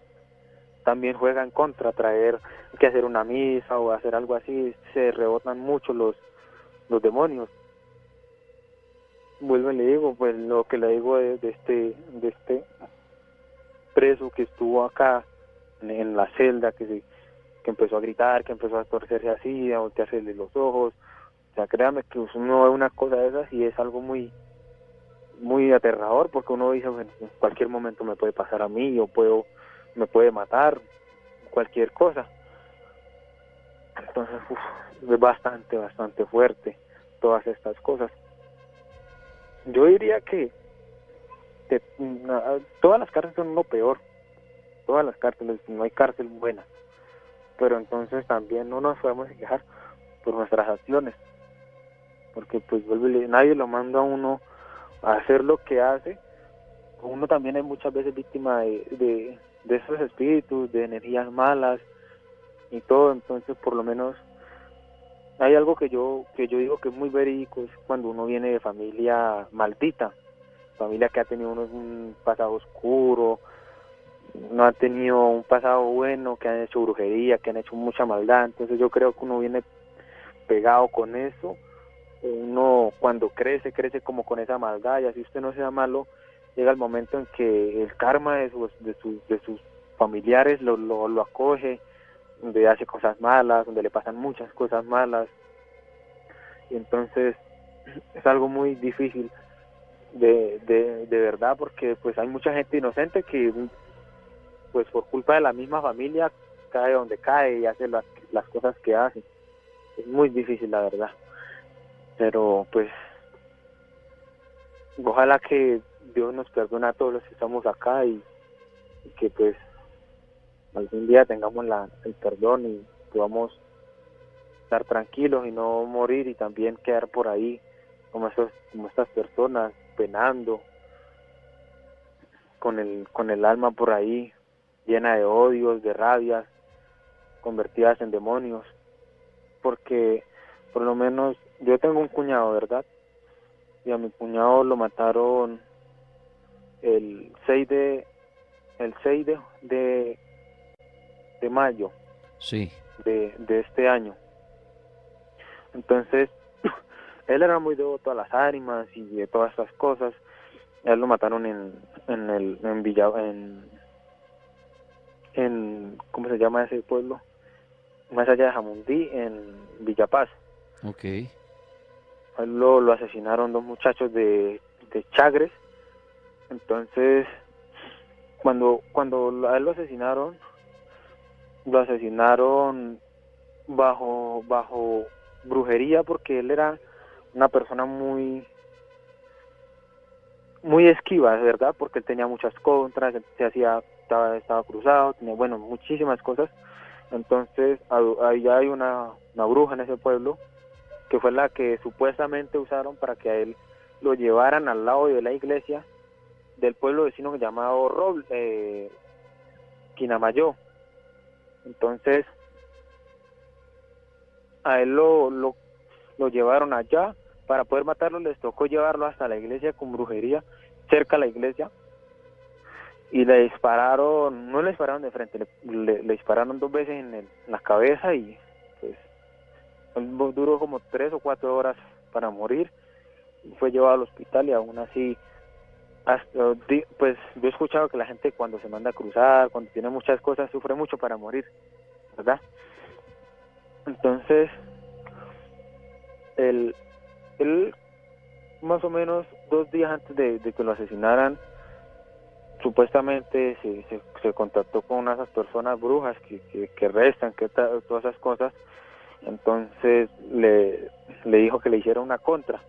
también juega en contra, traer que hacer una misa o hacer algo así, se rebotan mucho los demonios. Vuelvo y le digo, pues lo que le digo de este preso que estuvo acá en la celda, que empezó a gritar, que empezó a torcerse así, a volteársele los ojos, o sea, créame que uno ve una cosa de esas y es algo muy muy aterrador, porque uno dice, bueno, en cualquier momento me puede pasar a mí, me puede matar, cualquier cosa. Entonces, es bastante fuerte todas estas cosas. Yo diría que todas las cárceles son lo peor, todas las cárceles, no hay cárcel buena, pero entonces también no nos podemos quejar por nuestras acciones, porque pues nadie lo manda a uno a hacer lo que hace. Uno también es muchas veces víctima de esos espíritus, de energías malas y todo, entonces por lo menos hay algo que yo digo que es muy verídico, es cuando uno viene de familia maldita, familia que ha tenido un pasado oscuro, no ha tenido un pasado bueno, que han hecho brujería, que han hecho mucha maldad, entonces yo creo que uno viene pegado con eso, uno cuando crece como con esa maldad, y así usted no sea malo, llega el momento en que el karma de sus familiares lo acoge, donde hace cosas malas, donde le pasan muchas cosas malas, y entonces es algo muy difícil de verdad, porque pues hay mucha gente inocente que pues por culpa de la misma familia cae donde cae y hace las cosas que hace. Es muy difícil, la verdad, pero pues ojalá que Dios nos perdone a todos los que estamos acá y que pues algún día tengamos el perdón y podamos estar tranquilos y no morir y también quedar por ahí como estas personas penando con el alma por ahí llena de odios, de rabias, convertidas en demonios, porque por lo menos yo tengo un cuñado, ¿verdad? Y a mi cuñado lo mataron el 6 de mayo, sí, de este año. Entonces él era muy devoto a las ánimas y de todas esas cosas. Él lo mataron en Villa, en ¿cómo se llama ese pueblo? Más allá de Jamundí, en Villapaz. Okay. A él lo asesinaron dos muchachos de Chagres. Entonces cuando a él lo asesinaron bajo brujería, porque él era una persona muy esquiva, ¿verdad? Porque él tenía muchas contras, él estaba cruzado, tenía, bueno, muchísimas cosas. Entonces ahí hay una bruja en ese pueblo que fue la que supuestamente usaron para que a él lo llevaran al lado de la iglesia del pueblo vecino llamado Quinamayo. Entonces a él lo llevaron allá. Para poder matarlo les tocó llevarlo hasta la iglesia con brujería, cerca a la iglesia, y le dispararon, no le dispararon de frente, le dispararon 2 veces en la cabeza, y pues él duró como 3 o 4 horas para morir, y fue llevado al hospital, y aún así, pues yo he escuchado que la gente cuando se manda a cruzar, cuando tiene muchas cosas, sufre mucho para morir, ¿verdad? Entonces él más o menos 2 días antes de que lo asesinaran, supuestamente se contactó con una de esas personas brujas que restan, todas esas cosas. Entonces le dijo que le hiciera una contra,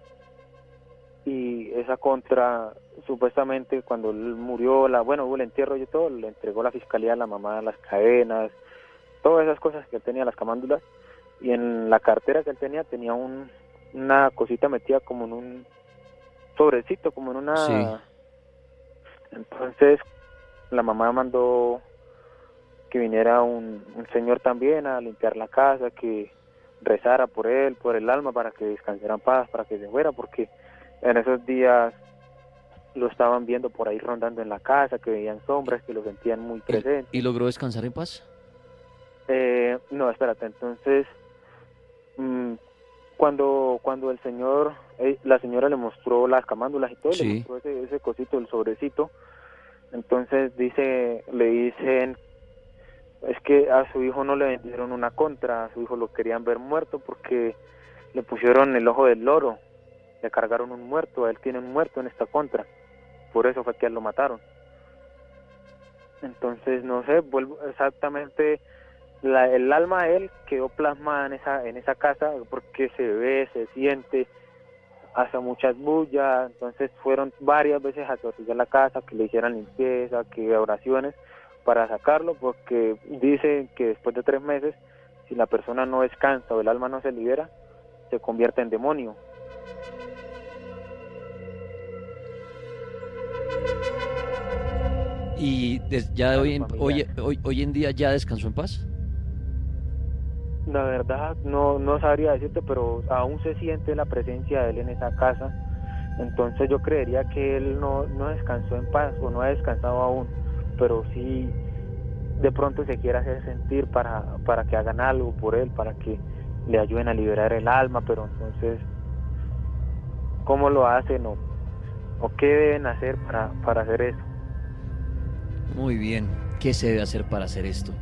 y esa contra supuestamente cuando él murió, hubo el entierro y todo, le entregó la fiscalía a la mamá las cadenas, todas esas cosas que él tenía, las camándulas, y en la cartera que él tenía una cosita metida como en un sobrecito, como en una... Sí. Entonces la mamá mandó que viniera un señor también a limpiar la casa, que rezara por él, por el alma, para que descansara en paz, para que se fuera, porque en esos días lo estaban viendo por ahí rondando en la casa, que veían sombras, que lo sentían muy presente. ¿Y logró descansar en paz? No, espérate, entonces cuando el señor, la señora le mostró las camándulas y todo, Sí. le mostró ese cosito, el sobrecito, entonces le dicen, es que a su hijo no le vendieron una contra, a su hijo lo querían ver muerto porque le pusieron el ojo del loro, le cargaron un muerto, a él tiene un muerto en esta contra, por eso fue que a él lo mataron. Entonces, no sé, vuelvo exactamente, el alma de él quedó plasmada en esa casa, porque se ve, se siente, hace muchas bullas. Entonces fueron varias veces a torcer la casa, que le hicieran limpieza, que oraciones para sacarlo, porque dicen que después de 3 meses, si la persona no descansa o el alma no se libera, se convierte en demonio. ¿Y ya hoy en día ya descansó en paz? La verdad no sabría decirte, pero aún se siente la presencia de él en esa casa. Entonces yo creería que él no descansó en paz, o no ha descansado aún, pero sí de pronto se quiere hacer sentir para que hagan algo por él, para que le ayuden a liberar el alma. Pero entonces, ¿cómo lo hacen o qué deben hacer para hacer eso? Muy bien. ¿Qué se debe hacer para hacer esto?